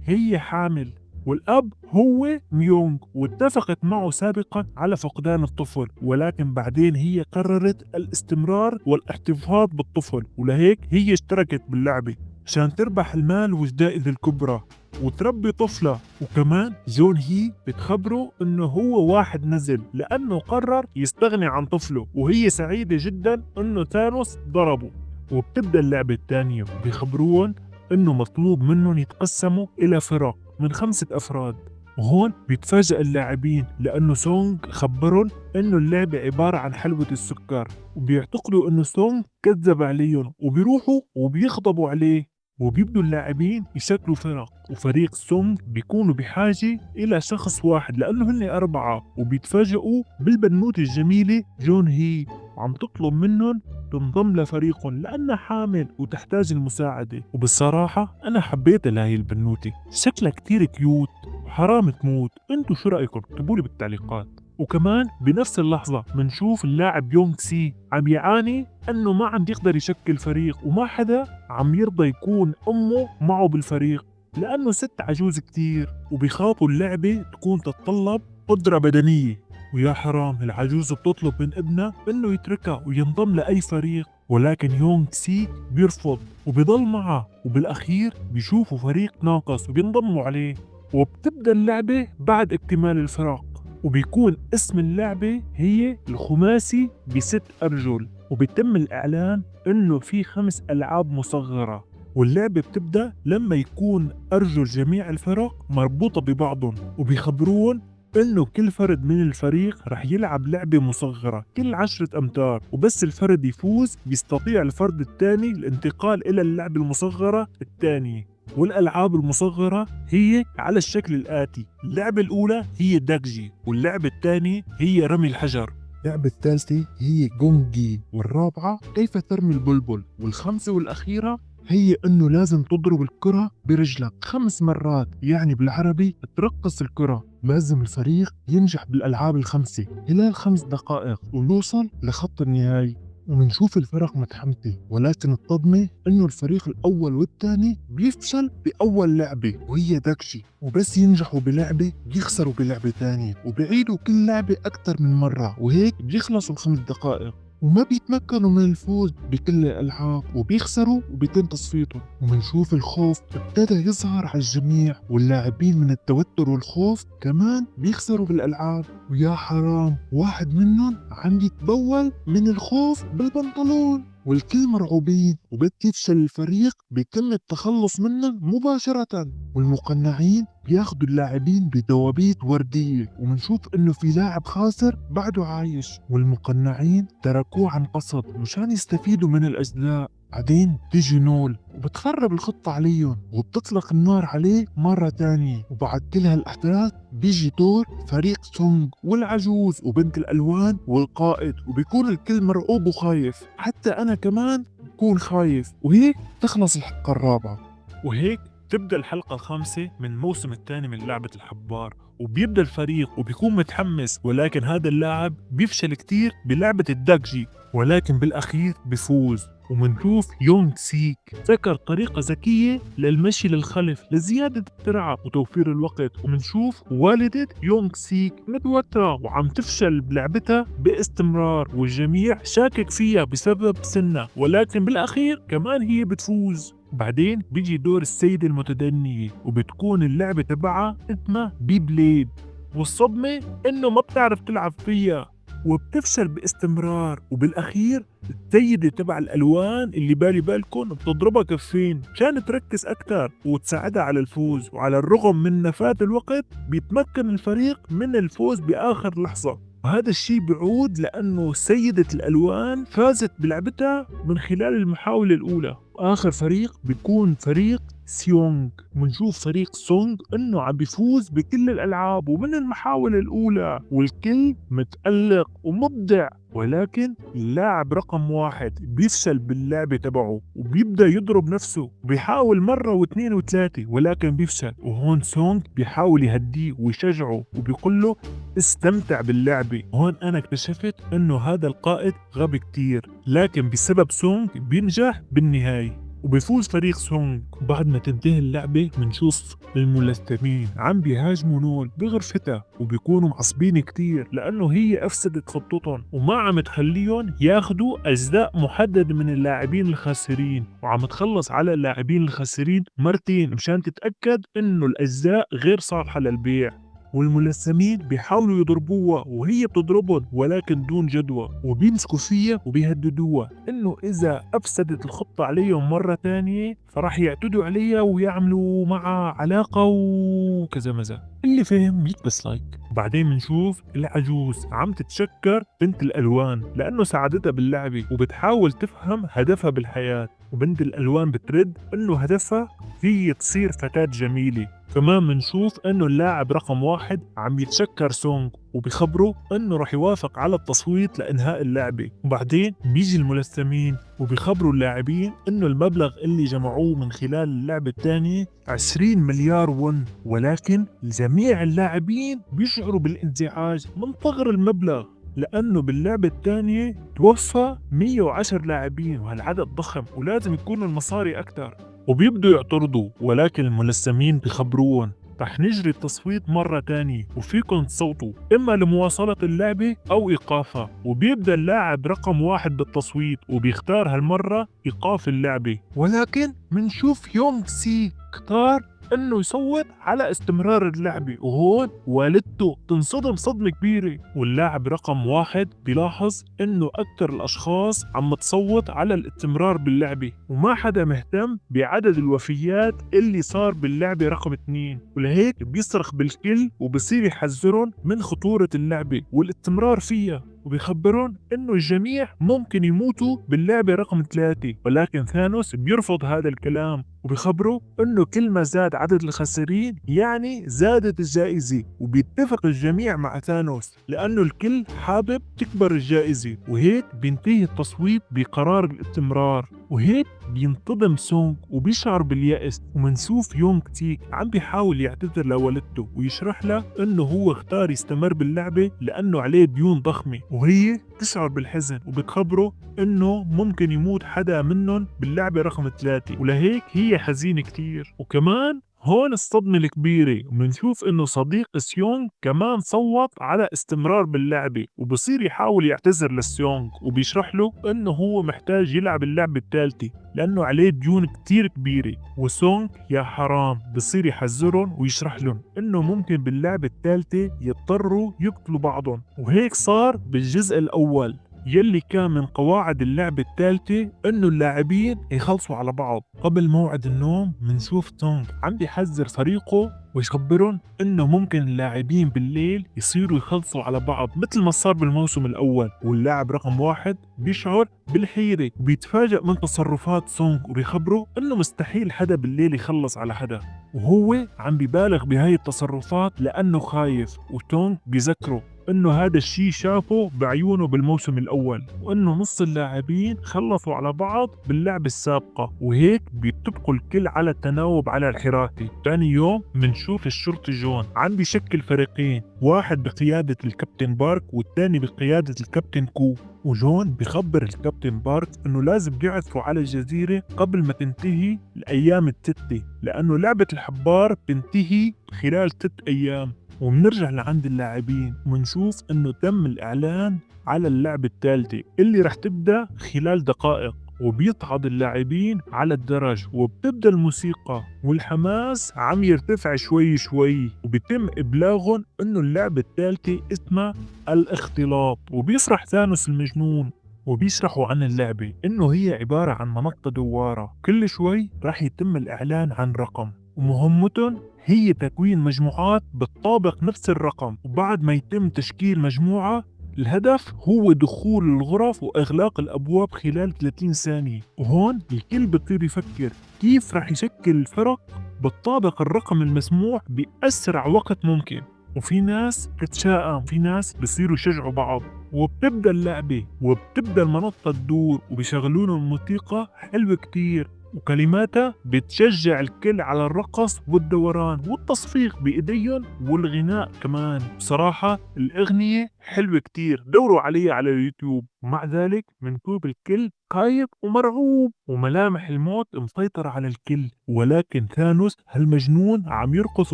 هي حامل، والأب هو ميونغ، واتفقت معه سابقا على فقدان الطفل، ولكن بعدين هي قررت الاستمرار والاحتفاظ بالطفل، ولهيك هي اشتركت باللعبة عشان تربح المال والجائزة الكبرى وتربي طفلة. وكمان جون هي بتخبره انه هو واحد نزل لانه قرر يستغني عن طفله، وهي سعيدة جدا انه ثانوس ضربه. وبتبدأ اللعبة الثانية وبيخبروهم انه مطلوب منهم يتقسموا الى فرق من 5 افراد. وهون بيتفاجأ اللاعبين لانه سونغ خبرهم انه اللعبة عبارة عن حلوة السكر، وبيعتقدوا انه سونغ كذب عليهم، وبيروحوا وبيغضبوا عليه. وبيبدوا اللاعبين يشكلوا فرق، وفريق سونغ بيكونوا بحاجة إلى شخص واحد لأنه هن 4، وبيتفاجئوا بالبنوتة الجميلة جون هي عم تطلب منهم تنضم لفريقهم لأنها حامل وتحتاج المساعدة. وبالصراحة أنا حبيت لهي البنوتة، شكلها كتير كيوت وحرام تموت. انتو شو رأيكم؟ اكتبولي بالتعليقات. وكمان بنفس اللحظة منشوف اللاعب يونغ سي عم يعاني انه ما عم يقدر يشكل فريق، وما حدا عم يرضى يكون امه معه بالفريق لانه ست عجوز كتير، وبيخافوا اللعبة تكون تتطلب قدرة بدنية. ويا حرام العجوز بتطلب من ابنها انه يتركها وينضم لاي فريق، ولكن يونغ سي بيرفض وبيضل معها، وبالاخير بيشوفوا فريق ناقص وبينضموا عليه. وبتبدأ اللعبة بعد اكتمال الفرق، وبيكون اسم اللعبة هي الخماسي ب6 أرجل، وبيتم الإعلان إنه في 5 ألعاب مصغرة. واللعبة بتبدأ لما يكون أرجل جميع الفرق مربوطة ببعضهم، وبيخبرون إنه كل فرد من الفريق رح يلعب لعبة مصغرة كل 10 أمتار، وبس الفرد يفوز بيستطيع الفرد الثاني الانتقال إلى اللعبة المصغرة الثانية. والألعاب المصغرة هي على الشكل الآتي: اللعبة الأولى هي داكجي، واللعبة الثانية هي رمي الحجر، اللعبة الثالثة هي جونجي، والرابعة كيف ترمي البلبل، والخامسة والأخيرة هي إنه لازم تضرب الكرة برجلك 5 مرات، يعني بالعربي ترقص الكرة. لازم الفريق ينجح بالألعاب ال5 خلال 5 دقائق ونوصل لخط النهائي. ومنشوف الفرق متحمسة، ولكن الصدمة إنه الفريق الأول والثاني بيفشل بأول لعبة وهي داكشي، وبس ينجحوا بلعبة بيخسروا بلعبة ثانية، وبيعيدوا كل لعبة أكثر من مرة، وهيك بيخلصوا ال5 دقائق وما بيتمكنوا من الفوز بكل الألعاب، وبيخسروا وبيتم تصفيتهم. ومنشوف الخوف ابتدى يظهر على الجميع، واللاعبين من التوتر والخوف كمان بيخسروا بالألعاب. ويا حرام واحد منهم عم يتبول من الخوف بالبنطلون، والكل مرعوبين، وبس يفشل الفريق بيتم التخلص منه مباشرة. والمقنعين بياخدوا اللاعبين بدوابيت وردية، ومنشوف انه في لاعب خاسر بعده عايش، والمقنعين تركوه عن قصد مشان يستفيدوا من الأجزاء. بعدين تيجي نول وبتخرب الخطة عليهم، وبتطلق النار عليه مرة تانية. وبعد كل هالأحداث بيجي دور فريق سونغ والعجوز وبنت الألوان والقائد، وبيكون الكل مرعوب وخايف، حتى أنا كمان بكون خايف. وهيك تخلص الحلقة الرابعة. وهيك تبدأ الحلقة الخامسة من الموسم الثاني من لعبة الحبار. وبيبدأ الفريق وبيكون متحمس، ولكن هذا اللاعب بيفشل كتير بلعبة الداكجي، ولكن بالأخير بيفوز. ومنشوف يونغ سيك ذكر طريقة ذكية للمشي للخلف لزيادة السرعة وتوفير الوقت. ومنشوف والدة يونغ سيك متوترة وعم تفشل بلعبتها باستمرار، والجميع شاكك فيها بسبب سنها، ولكن بالأخير كمان هي بتفوز. بعدين بيجي دور السيدة المتدنية، وبتكون اللعبة تبعها اسمها بي بليد، والصدمة إنه ما بتعرف تلعب فيها وبتفشل باستمرار. وبالأخير السيدة تبع الألوان اللي بالكم بتضربها كفين مشان تركز أكتر وتساعدها على الفوز. وعلى الرغم من نفاذ الوقت بيتمكن الفريق من الفوز بآخر لحظة، وهذا الشيء بيعود لأنه سيدة الألوان فازت بلعبتها من خلال المحاولة الأولى. وآخر فريق بيكون فريق سيونغ. منشوف فريق سونغ انه عم بيفوز بكل الالعاب ومن المحاولة الاولى، والكل متألق ومبدع. ولكن اللاعب رقم 1 بيفشل باللعبة تبعه وبيبدأ يضرب نفسه وبيحاول مرة واثنين وثلاثة ولكن بيفشل. وهون سونغ بيحاول يهديه ويشجعه وبيقول له استمتع باللعبة. هون أنا اكتشفت إنه هذا القائد غبي كتير، لكن بسبب سونغ بينجح بالنهاية وبيفوز فريق سونغ. بعد ما تنتهي اللعبة منشوف الملثمين عم بيهاجموا نول بغرفتها وبيكونوا معصبين كتير لأنه هي أفسدت خطتهم وما عم تخليهم ياخدوا أجزاء محددة من اللاعبين الخاسرين، وعم تخلص على اللاعبين الخاسرين مرتين مشان تتأكد إنه الأجزاء غير صالحة للبيع. والملثمين بيحاولوا يضربوها وهي بتضربهم ولكن دون جدوى، وبيمسكوا فيها وبيهددوها انه اذا افسدت الخطة عليهم مرة تانية فراح يعتدوا عليها ويعملوا معها علاقة وكذا مزا. اللي فهم يكبس لايك. وبعدين بنشوف العجوز عم تتشكر بنت الالوان لانه ساعدتها باللعبة وبتحاول تفهم هدفها بالحياة، وبنت الالوان بترد انه هدفها هي تصير فتاة جميلة. كمان بنشوف انه اللاعب رقم 1 عم يتشكر سونغ وبيخبره انه رح يوافق على التصويت لانهاء اللعبة. وبعدين بيجي الملثمين وبيخبروا اللاعبين انه المبلغ اللي جمعوه من خلال اللعبة الثانية 20 مليار ون، ولكن جميع اللاعبين بيشعروا بالانزعاج من صغر المبلغ لأنه باللعبة الثانية توفى 110 لاعبين وهالعدد ضخم ولازم يكونوا المصاري أكتر. وبيبدوا يعترضوا ولكن الملثمين بيخبروهم رح نجري التصويت مرة تانية وفيكم تصوتوا إما لمواصلة اللعبة أو إيقافها. وبيبدأ اللاعب رقم 1 بالتصويت وبيختار هالمرة إيقاف اللعبة، ولكن منشوف يونغ سي اختار انه يصوت على استمرار اللعبة. وهون والدته تنصدم صدمة كبيرة، واللاعب رقم 1 بيلاحظ انه اكثر الاشخاص عم تصوت على الاستمرار باللعبة وما حدا مهتم بعدد الوفيات اللي صار باللعبة رقم 2. ولهيك بيصرخ بالكل وبصير يحذرهم من خطورة اللعبة والاستمرار فيها، وبيخبرون انه الجميع ممكن يموتوا باللعبة رقم 3. ولكن ثانوس بيرفض هذا الكلام وبيخبروا انه كل ما زاد عدد الخاسرين يعني زادت الجائزة، وبيتفق الجميع مع ثانوس لانه الكل حابب تكبر الجائزة. وهيك بينتهي التصويت بقرار الاستمرار، وهيك بينتظم سونغ وبيشعر باليأس. ومنشوف يونغ تيك عم بيحاول يعتذر لوالدته ويشرح له انه هو اختار يستمر باللعبة لانه عليه ديون ضخمة، وهي تشعر بالحزن وبتخبره انه ممكن يموت حدا منهم باللعبة رقم 3 ولهيك هي حزينة كتير. وكمان هون الصدمة الكبيرة ومنشوف انه صديق سيونغ كمان صوت على استمرار باللعبة وبصير يحاول يعتذر لسيونغ وبيشرح له انه هو محتاج يلعب اللعبة الثالثة لانه عليه ديون كتير كبيرة. وسونغ يا حرام بصير يحذرهم ويشرح لهم انه ممكن باللعبة الثالثة يضطروا يقتلوا بعضهم. وهيك صار بالجزء الاول يلي كان من قواعد اللعبة الثالثة انه اللاعبين يخلصوا على بعض قبل موعد النوم. منشوف سونغ عم بيحذر فريقه ويخبرهم انه ممكن اللاعبين بالليل يصيروا يخلصوا على بعض مثل ما صار بالموسم الاول. واللاعب رقم 1 بيشعر بالحيرة وبيتفاجأ من تصرفات سونغ وبيخبره انه مستحيل حدا بالليل يخلص على حدا، وهو عم بيبالغ بهاي التصرفات لانه خايف. وتونغ بيذكره انه هذا الشيء شافه بعيونه بالموسم الاول وانه نص اللاعبين خلصوا على بعض باللعبة السابقة، وهيك بيتفقوا الكل على التناوب على الحراسة. ثاني يوم منشوف الشرطي جون عم بيشكل فريقين، واحد بقيادة الكابتن بارك والثاني بقيادة الكابتن كو. وجون بيخبر الكابتن بارك انه لازم يعثروا على الجزيرة قبل ما تنتهي الايام الستة لانه لعبة الحبار بتنتهي خلال 6 ايام. ومنرجع لعند اللاعبين ومنشوف انه تم الاعلان على اللعبة الثالثة اللي رح تبدأ خلال دقائق، وبيصعد اللاعبين على الدرج وبتبدأ الموسيقى والحماس عم يرتفع شوي شوي، وبيتم إبلاغهم إنه اللعبة الثالثة اسمها الاختلاط. وبيصرح ثانوس المجنون وبيشرحوا عن اللعبة إنه هي عبارة عن منطقة دوارة، كل شوي راح يتم الإعلان عن رقم ومهمتهم هي تكوين مجموعات بتطابق نفس الرقم، وبعد ما يتم تشكيل مجموعة الهدف هو دخول الغرف وإغلاق الأبواب خلال 30 ثانية. وهون الكل بصير يفكر كيف رح يشكل الفرق بالطابق الرقم المسموح بأسرع وقت ممكن. وفي ناس تتشائم، في ناس بصيروا يشجعوا بعض، وبتبدأ اللعبة وبتبدأ المنطقة تدور وبيشغلون الموسيقى حلوة كتير وكلماتها بتشجع الكل على الرقص والدوران والتصفيق بإيديهم والغناء كمان. بصراحة الأغنية حلوة كتير، دوروا عليها على اليوتيوب. ومع ذلك منكوب الكل خايف ومرعوب وملامح الموت مسيطرة على الكل، ولكن ثانوس هالمجنون عم يرقص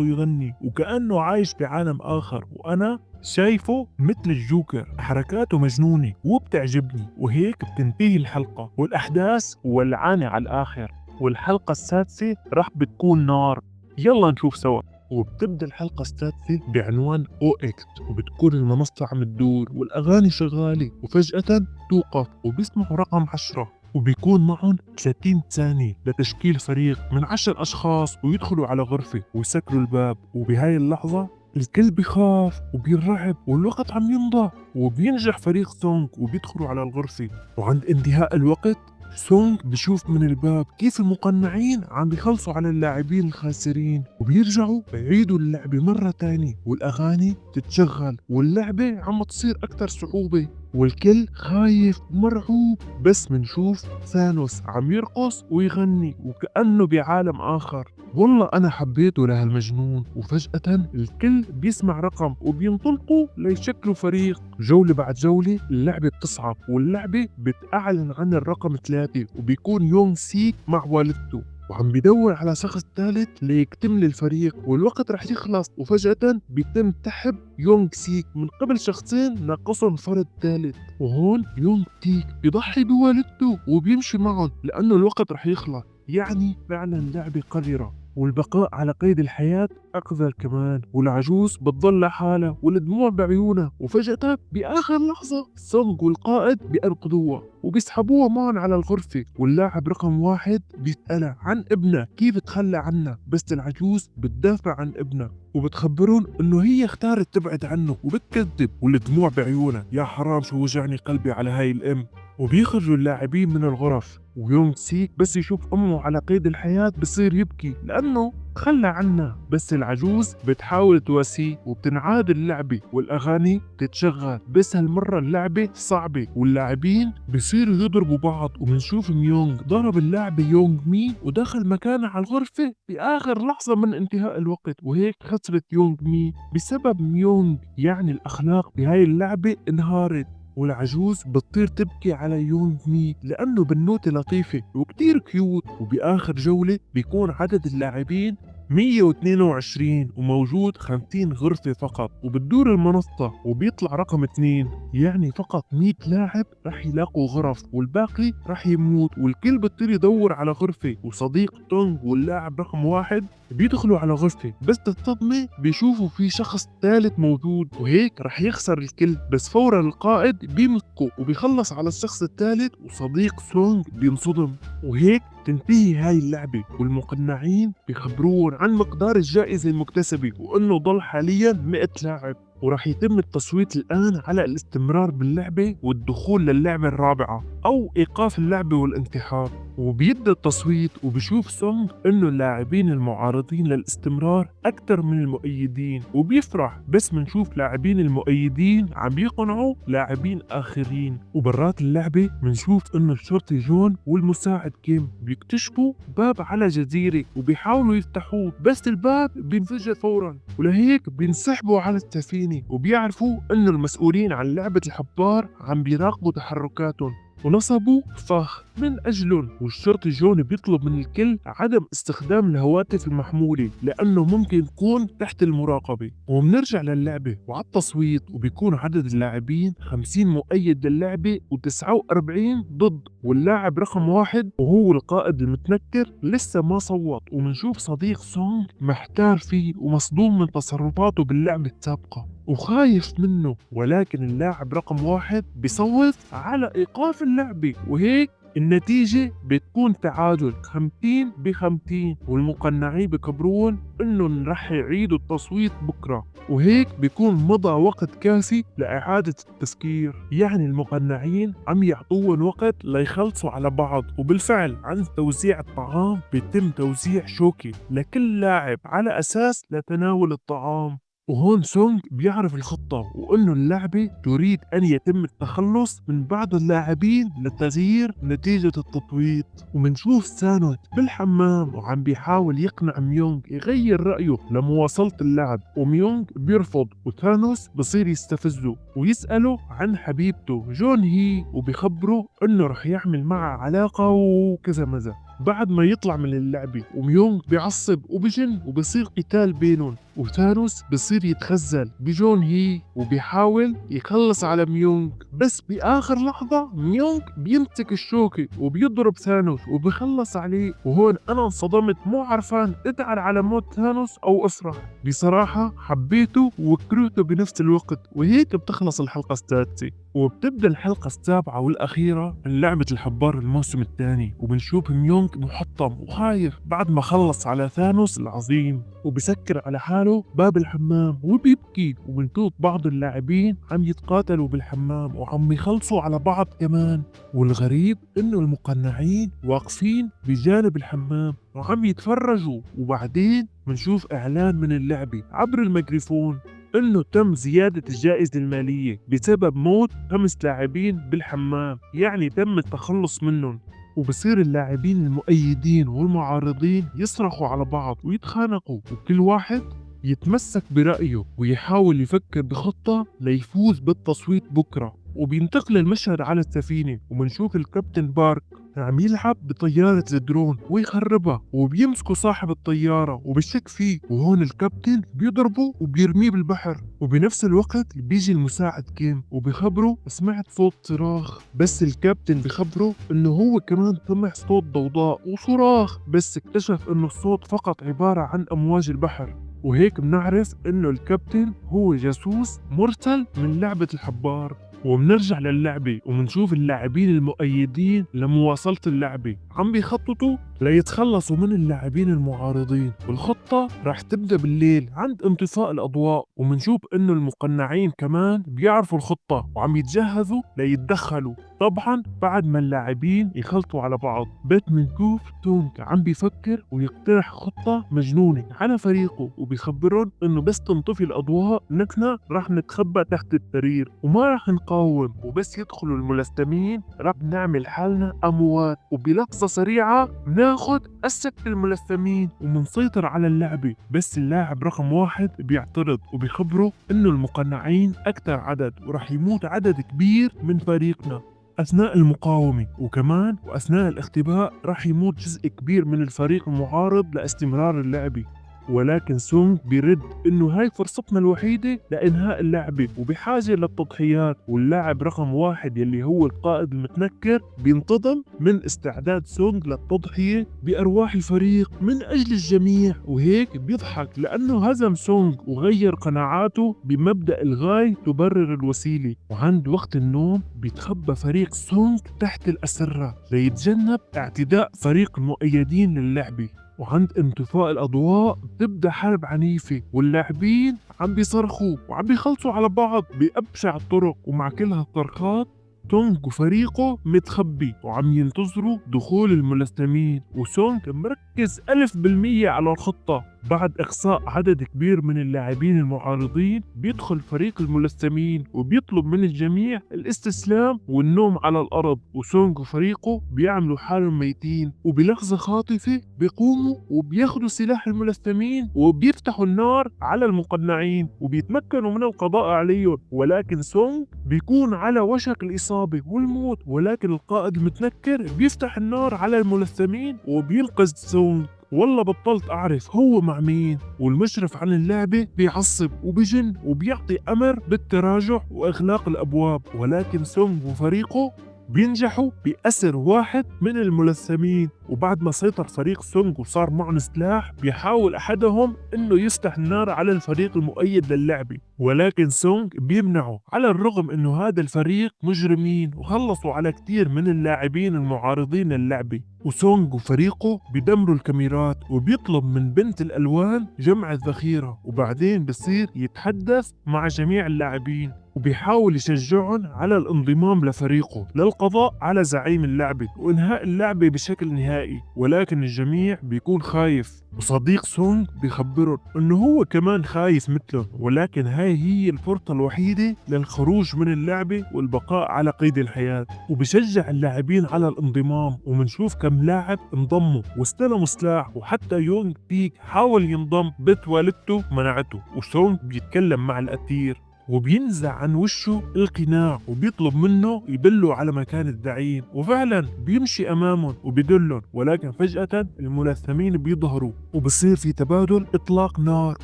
ويغني وكأنه عايش بعالم آخر، وأنا شايفه مثل الجوكر، حركاته مجنونة وبتعجبني. وهيك بتنتهي الحلقة والأحداث ولعانة على الآخر، والحلقة السادسة راح بتكون نار. يلا نشوف سوا. وبتبدأ الحلقة السادسة بعنوان OX، وبتكون المنصة عم تدور والأغاني شغالة، وفجأة توقف وبيسمعوا رقم 10 وبيكون معهم 30 ثانية لتشكيل فريق من 10 أشخاص ويدخلوا على غرفة ويسكروا الباب. وبهاي اللحظة الكل بيخاف وبيرعب والوقت عم يمضى، وبينجح فريق سونغ وبيدخلوا على الغرفة. وعند انتهاء الوقت سونغ بشوف من الباب كيف المقنعين عم بيخلصوا على اللاعبين الخاسرين، وبيرجعوا بيعيدوا اللعبة مرة تانية والأغاني تتشغل واللعبة عم تصير أكثر صعوبة، والكل خايف ومرعوب. بس منشوف ثانوس عم يرقص ويغني وكأنه بعالم آخر. والله أنا حبيته لهالمجنون. وفجأة الكل بيسمع رقم وبينطلقوا ليشكلوا فريق. جولة بعد جولة اللعبة بتصعب، واللعبة بتأعلن عن الرقم 3 وبيكون يونغ سيك مع والدته وعم بيدور على شخص ثالث ليكتمل الفريق، والوقت رح يخلص. وفجأة بيتم سحب يونغ سيك من قبل شخصين ناقصهم فرد ثالث، وهون يونغ سيك بيضحي بوالدته وبيمشي معهم لأنه الوقت رح يخلص. يعني فعلا لعبة قذرة، والبقاء على قيد الحياة أقذر كمان. والعجوز بتضل لحالها والدموع بعيونها، وفجأة بآخر لحظة سونغ والقائد بينقذوها وبيسحبوها معهم على الغرفة. واللاعب رقم 1 بيسألها عن ابنها كيف تخلى عنها، بس العجوز بتدافع عن ابنها وبتخبرون انه هي اختارت تبعد عنه، وبتكذب والدموع بعيونها. يا حرام شو وجعني قلبي على هاي الام. وبيخرجوا اللاعبين من الغرف، ويونغ سيك بس يشوف امه على قيد الحياة بصير يبكي لانه تخلى عنها. بس العجوز بتحاول تواسيه وبتنعاد اللعبة والاغاني تتشغل، بس هالمرة اللعبة صعبة واللاعبين بصيروا يضربوا بعض. وبنشوف ميونغ ضرب اللاعب يونغ مي ودخل مكانه على الغرفة بآخر لحظة من انتهاء الوقت، وهيك خسرت يونغ مي بسبب ميونغ. يعني الأخلاق بهاي اللعبة انهارت، والعجوز بتطير تبكي على يونغ مي لأنه بنوتة لطيفة وكتير كيوت. وبآخر جولة بيكون عدد اللاعبين 122 وموجود 50 غرفة فقط، وبتدور المنصة وبيطلع رقم 2. يعني فقط 100 لاعب رح يلاقوا غرف والباقي رح يموت، والكل بيطير يدور على غرفة. وصديق تونغ واللاعب رقم 1 بيدخلوا على غرفة، بس للصدمة بيشوفوا في شخص ثالث موجود، وهيك رح يخسر الكل. بس فورا القائد بيمسكه وبيخلص على الشخص الثالث، وصديق سونغ بينصدم. وهيك تنتهي هاي اللعبة، والمقنعين بيخبرون عن مقدار الجائزة المكتسبة وانه ضل حاليا 100 لاعب. وراح يتم التصويت الآن على الاستمرار باللعبة والدخول للعبة الرابعة أو إيقاف اللعبة والانتحار. وبيبدأ التصويت وبيشوف سونغ إنه اللاعبين المعارضين للاستمرار أكثر من المؤيدين وبيفرح، بس منشوف لاعبين المؤيدين عم يقنعوا لاعبين آخرين. وبرات اللعبة منشوف إنه الشرطي جون والمساعد كيم بيكتشفوا باب على جزيرة وبيحاولوا يفتحوه، بس الباب بينفجر فورا، ولهيك بينسحبوا على السفينة وبيعرفوا إنه المسؤولين عن لعبة الحبار عم بيراقبوا تحركاتهم ونصبوا فخ من أجلهم. والشرطي جون بيطلب من الكل عدم استخدام الهواتف المحمولة لأنه ممكن يكون تحت المراقبة. ومنرجع للعبة وعلى التصويت، وبيكون عدد اللاعبين 50 مؤيد للعبة و49 ضد، واللاعب رقم 1 وهو القائد المتنكر لسه ما صوت. ومنشوف صديق سونغ محتار فيه ومصدوم من تصرفاته باللعبة السابقة وخايف منه، ولكن اللاعب رقم 1 بيصوت على إيقاف اللعبة، وهيك النتيجة بتكون تعادل 50-50، والمقنعين بكبرون إنه رح يعيدوا التصويت بكرة، وهيك بيكون مضى وقت كافي لإعادة التسكير. يعني المقنعين عم يعطوهم وقت ليخلصوا على بعض. وبالفعل عند توزيع الطعام بيتم توزيع شوكي لكل لاعب على أساس لتناول الطعام. وهون سونغ بيعرف الخطة وإنه اللعبة تريد أن يتم التخلص من بعض اللاعبين لتغيير نتيجة التصويت. ومنشوف سانوت بالحمام وعم بيحاول يقنع ميونغ يغير رأيه لمواصلة اللعب، وميونغ بيرفض، وثانوس بصير يستفزه ويسأله عن حبيبته جون هي، وبيخبره إنه رح يعمل معها علاقة وكذا مزا. بعد ما يطلع من اللعبة وميونغ بيعصب وبجن وبصير قتال بينهم، وثانوس بصير يتخزل بجون هي وبيحاول يخلص على ميونغ، بس بآخر لحظة ميونغ بيمسك الشوكة وبيضرب ثانوس وبيخلص عليه. وهون أنا انصدمت، مو عرفان ادعى على موت ثانوس أو أفرح. بصراحة حبيته وكرهته بنفس الوقت. وهيك بتخلص الحلقة السادسة، وبتبدأ الحلقة السابعة والأخيرة من لعبة الحبار الموسم الثاني، وبنشوف ميونغ محطم وخايف بعد ما خلص على ثانوس العظيم، وبسكر على حاله باب الحمام وبيبكي. وبنشوف بعض اللاعبين عم يتقاتلوا بالحمام وعم يخلصوا على بعض كمان. والغريب إنه المقنعين واقفين بجانب الحمام وعم يتفرجوا. وبعدين بنشوف إعلان من اللعبة عبر الميكروفون إنه تم زيادة الجائزة المالية بسبب موت 5 لاعبين بالحمام، يعني تم التخلص منهم. وبصير اللاعبين المؤيدين والمعارضين يصرخوا على بعض ويتخانقوا، وكل واحد يتمسك برأيه ويحاول يفكر بخطة ليفوز بالتصويت بكرة. وبينتقل المشهد على السفينة، وبنشوف الكابتن بارك عم يلعب بطيارة الدرون ويخربها، وبيمسكوا صاحب الطيارة وبشك فيه، وهون الكابتن بيضربه وبيرميه بالبحر. وبنفس الوقت بيجي المساعد كيم وبيخبره سمعت صوت صراخ، بس الكابتن بيخبره انه هو كمان سمع صوت ضوضاء وصراخ، بس اكتشف انه الصوت فقط عبارة عن امواج البحر. وهيك بنعرف انه الكابتن هو جاسوس مرسل من لعبة الحبار. وبنرجع للعبة وبنشوف اللاعبين المؤيدين لمواصلة اللعبة عم بيخططوا ليتخلصوا من اللاعبين المعارضين، والخطة راح تبدأ بالليل عند انطفاء الأضواء. وبنشوف إنه المقنعين كمان بيعرفوا الخطة وعم يتجهزوا ليتدخلوا، طبعا بعد ما اللاعبين يخلطوا على بعض. بس بنشوف سونغ عم بيفكر ويقترح خطة مجنونة على فريقه، وبيخبرهم إنه بس تنطفي الأضواء نحن راح نتخبى تحت السرير وما راح نقاوم، وبس يدخلوا الملثمين راح نعمل حالنا أموات، وبلحظة سريعة ناخد أسك الملثمين ومنسيطر على اللعبة. بس اللاعب رقم 1 بيعترض وبيخبره إنه المقنعين أكثر عدد وراح يموت عدد كبير من فريقنا أثناء المقاومة، وكمان وأثناء الاختباء راح يموت جزء كبير من الفريق المعارض لاستمرار اللعبة. ولكن سونغ بيرد إنه هاي فرصتنا الوحيدة لإنهاء اللعبة وبحاجة للتضحيات، واللاعب رقم 1 يلي هو القائد المتنكر بينتظم من استعداد سونغ للتضحية بأرواح الفريق من أجل الجميع. وهيك بيضحك لأنه هزم سونغ وغير قناعاته بمبدأ الغاية تبرر الوسيلة. وعند وقت النوم بيتخبى فريق سونغ تحت الأسرة ليتجنب اعتداء فريق المؤيدين للعبة. وعند انطفاء الأضواء بتبدأ حرب عنيفة، واللاعبين عم بيصرخوا وعم بيخلصوا على بعض بأبشع الطرق. ومع كل هالصرخات سونغ وفريقه متخبي وعم ينتظروا دخول الملثمين، وسونغ مركز 1000% على الخطة. بعد إقصاء عدد كبير من اللاعبين المعارضين بيدخل فريق الملثمين وبيطلب من الجميع الاستسلام والنوم على الأرض، وسونغ وفريقه بيعملوا حالهم ميتين. وبلحظة خاطفة بيقوموا وبياخدوا سلاح الملثمين وبيفتحوا النار على المقنعين وبيتمكنوا من القضاء عليهم. ولكن سونغ بيكون على وشك الإصابة والموت، ولكن القائد المتنكر بيفتح النار على الملثمين وبينقذ سونغ. والله بطلت أعرف هو مع مين. والمشرف عن اللعبة بيعصب وبجن وبيعطي أمر بالتراجع وإغلاق الأبواب، ولكن سونغ وفريقه بينجحوا بأسر واحد من الملثمين. وبعد ما سيطر فريق سونغ وصار معهم سلاح، بيحاول أحدهم إنه يفتح النار على الفريق المؤيد للعبة، ولكن سونغ بيمنعه على الرغم إنه هذا الفريق مجرمين وخلصوا على كتير من اللاعبين المعارضين للعبة. وسونغ وفريقه بيدمروا الكاميرات، وبيطلب من بنت الألوان جمع الذخيرة، وبعدين بصير يتحدث مع جميع اللاعبين وبيحاول يشجعهم على الانضمام لفريقه للقضاء على زعيم اللعبة وإنهاء اللعبة بشكل نهائي. ولكن الجميع بيكون خايف، وصديق سونغ بيخبرهم إنه هو كمان خايف مثله، ولكن هاي هي الفرصة الوحيدة للخروج من اللعبة والبقاء على قيد الحياة. وبشجع اللاعبين على الانضمام، ومنشوف كم لاعب انضموا واستلموا سلاح، وحتى يونغ بيك حاول ينضم بس والدته منعته. وسونغ بيتكلم مع الأثير وبينزع عن وشه القناع وبيطلب منه يدله على مكان الزعيم، وفعلا بيمشي امامهم وبيدلهم. ولكن فجأة الملثمين بيظهروا وبصير في تبادل اطلاق نار،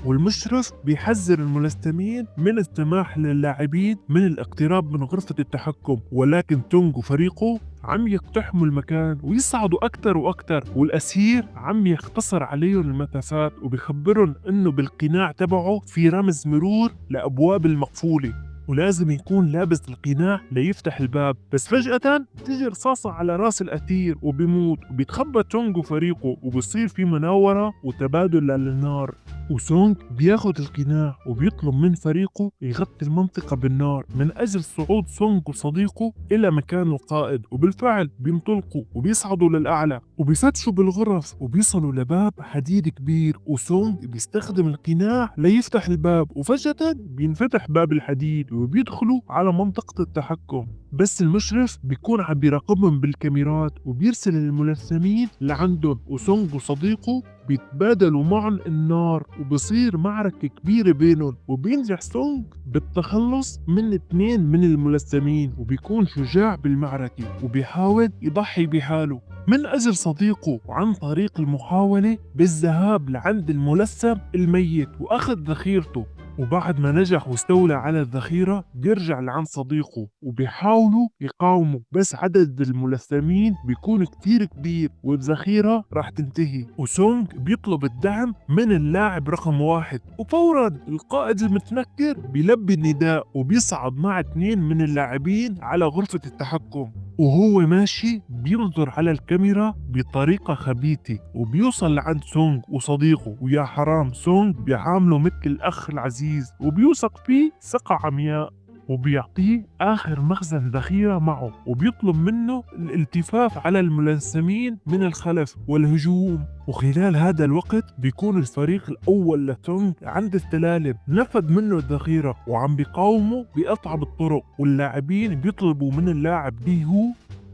والمشرف بيحذر الملثمين من السماح للاعبين من الاقتراب من غرفة التحكم. ولكن تونغ وفريقه عم يقتحموا المكان ويصعدوا أكتر وأكتر، والأسير عم يختصر عليهم المسافات وبيخبرهم إنه بالقناع تبعه في رمز مرور لأبواب المقفولة ولازم يكون لابس القناع ليفتح الباب. بس فجأة بتجي رصاصة على راس الأثير وبيموت، وبيتخبى تونغ وفريقه وبصير في مناورة وتبادل للنار. وسونغ بياخد القناع وبيطلب من فريقه يغطي المنطقة بالنار من أجل صعود سونغ وصديقه إلى مكان القائد. وبالفعل بينطلقوا وبيصعدوا للأعلى وبيفتشوا بالغرف وبيصلوا لباب حديد كبير، وسونغ بيستخدم القناع ليفتح الباب، وفجأة بينفتح باب الحديد وبيدخلوا على منطقة التحكم. بس المشرف بيكون عم بيراقبهم بالكاميرات وبيرسل الملثمين لعندهم، وسونغ وصديقه بيتبادلوا معهم النار وبصير معركة كبيرة بينهم، وبينجح سونغ بالتخلص من 2 من الملثمين وبيكون شجاع بالمعركة وبيحاول يضحي بحاله من أجل صديقه عن طريق المحاولة بالذهاب لعند الملثم الميت وأخذ ذخيرته. وبعد ما نجح واستولى على الذخيرة بيرجع لعند صديقه وبيحاولوا يقاوموا، بس عدد الملثمين بيكون كتير كبير والذخيرة راح تنتهي. وسونغ بيطلب الدعم من اللاعب رقم 1، وفورا القائد المتنكر بيلبي النداء وبيصعد مع 2 من اللاعبين على غرفة التحكم. وهو ماشي بينظر على الكاميرا بطريقة خبيثة وبيوصل لعند سونغ وصديقه، ويا حرام سونغ بيعامله مثل الأخ العزيز وبيوثق فيه ثقة عمياء وبيعطيه آخر مخزن ذخيرة معه وبيطلب منه الالتفاف على الملثمين من الخلف والهجوم. وخلال هذا الوقت بيكون الفريق الأول لسونغ عند السلالم نفذ منه الذخيرة وعم بيقاوموا بأصعب الطرق، واللاعبين بيطلبوا من اللاعب دي هو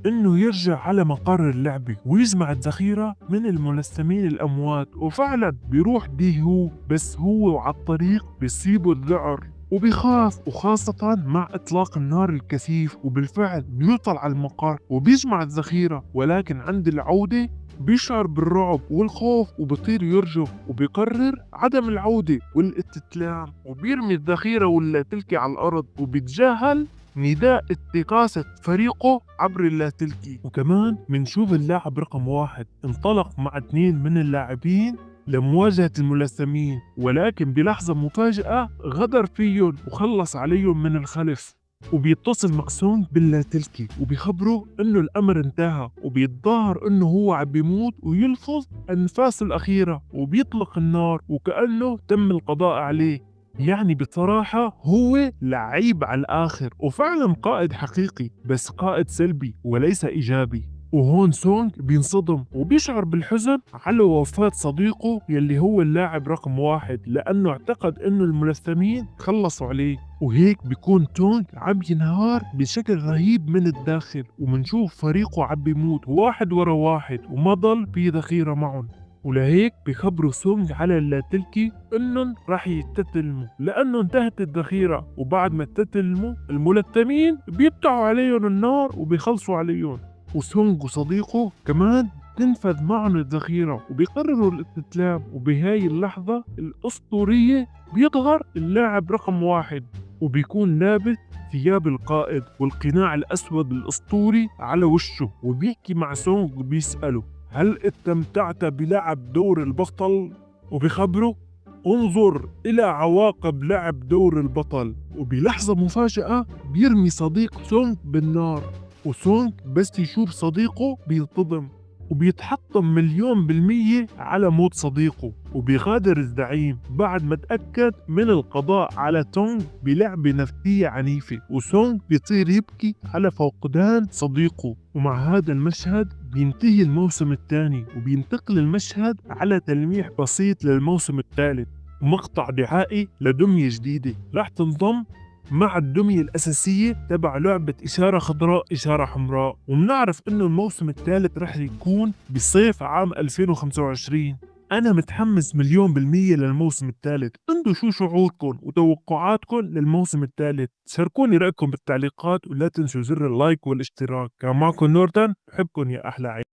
إنه يرجع على مقر اللعبة ويجمع الذخيرة من الملثمين الأموات. وفعلا بيروح دي هو، بس هو وعلى الطريق بيصيبه الذعر وبيخاف، وخاصة مع إطلاق النار الكثيف. وبالفعل بيوصل على المقر وبيجمع الذخيرة، ولكن عند العودة بيشعر بالرعب والخوف وبطير يرجف وبيقرر عدم العودة والاستسلام وبيرمي الذخيرة ولا تلكي على الأرض وبيتجاهل نداء استغاثة فريقه عبر اللاسلكي. وكمان منشوف اللاعب رقم 1 انطلق مع 2 من اللاعبين لمواجهة الملثمين، ولكن بلحظة مفاجأة غدر فيهم وخلص عليهم من الخلف. وبيتصل مقسوم باللاسلكي وبيخبره انه الامر انتهى، وبيتظاهر انه هو عم بيموت ويلفظ انفاسه الاخيرة وبيطلق النار وكأنه تم القضاء عليه. يعني بصراحة هو لعيب على الآخر وفعلا قائد حقيقي، بس قائد سلبي وليس إيجابي. وهون سونغ بينصدم وبيشعر بالحزن على وفاة صديقه يلي هو اللاعب رقم 1، لأنه اعتقد أنه الملثمين خلصوا عليه. وهيك بيكون تونغ عم ينهار بشكل رهيب من الداخل، ومنشوف فريقه عم بيموت واحد ورا واحد وما ضل في ذخيرة معهم. ولهيك بيخبروا سونغ على اللاسلكي انهم راح يستسلموا لانه انتهت الذخيرة، وبعد ما استسلموا الملثمين بيفتحوا عليهم النار وبيخلصوا عليهم. وسونغ وصديقه كمان تنفذ معهم الذخيرة وبيقرروا الاستسلام. وبهاي اللحظة الأسطورية بيظهر اللاعب رقم 1 وبيكون لابس ثياب القائد والقناع الأسود الأسطوري على وشه، وبيحكي مع سونغ وبيسأله هل استمتعت بلعب دور البطل؟ وبيخبره انظر إلى عواقب لعب دور البطل. وبلحظة مفاجأة بيرمي صديق سونغ بالنار، وسونغ بس يشوف صديقه بيصطدم وبيتحطم 1,000,000% على موت صديقه. وبيغادر الزعيم بعد ما تأكد من القضاء على تونغ بلعبة نفسية عنيفة، وسونغ بيصير يبكي على فقدان صديقه. ومع هذا المشهد بينتهي الموسم الثاني، وبينتقل المشهد على تلميح بسيط للموسم الثالث، مقطع دعائي لدمية جديدة راح تنضم مع الدمية الأساسية تبع لعبة إشارة خضراء إشارة حمراء. ومنعرف إنه الموسم الثالث رح يكون بصيف عام 2025. أنا متحمس 1,000,000% للموسم الثالث. انتو شو شعوركم وتوقعاتكم للموسم الثالث؟ شاركوني رأيكم بالتعليقات، ولا تنسوا زر اللايك والاشتراك. كان معكم نوردن، بحبكم يا أحلى عيال.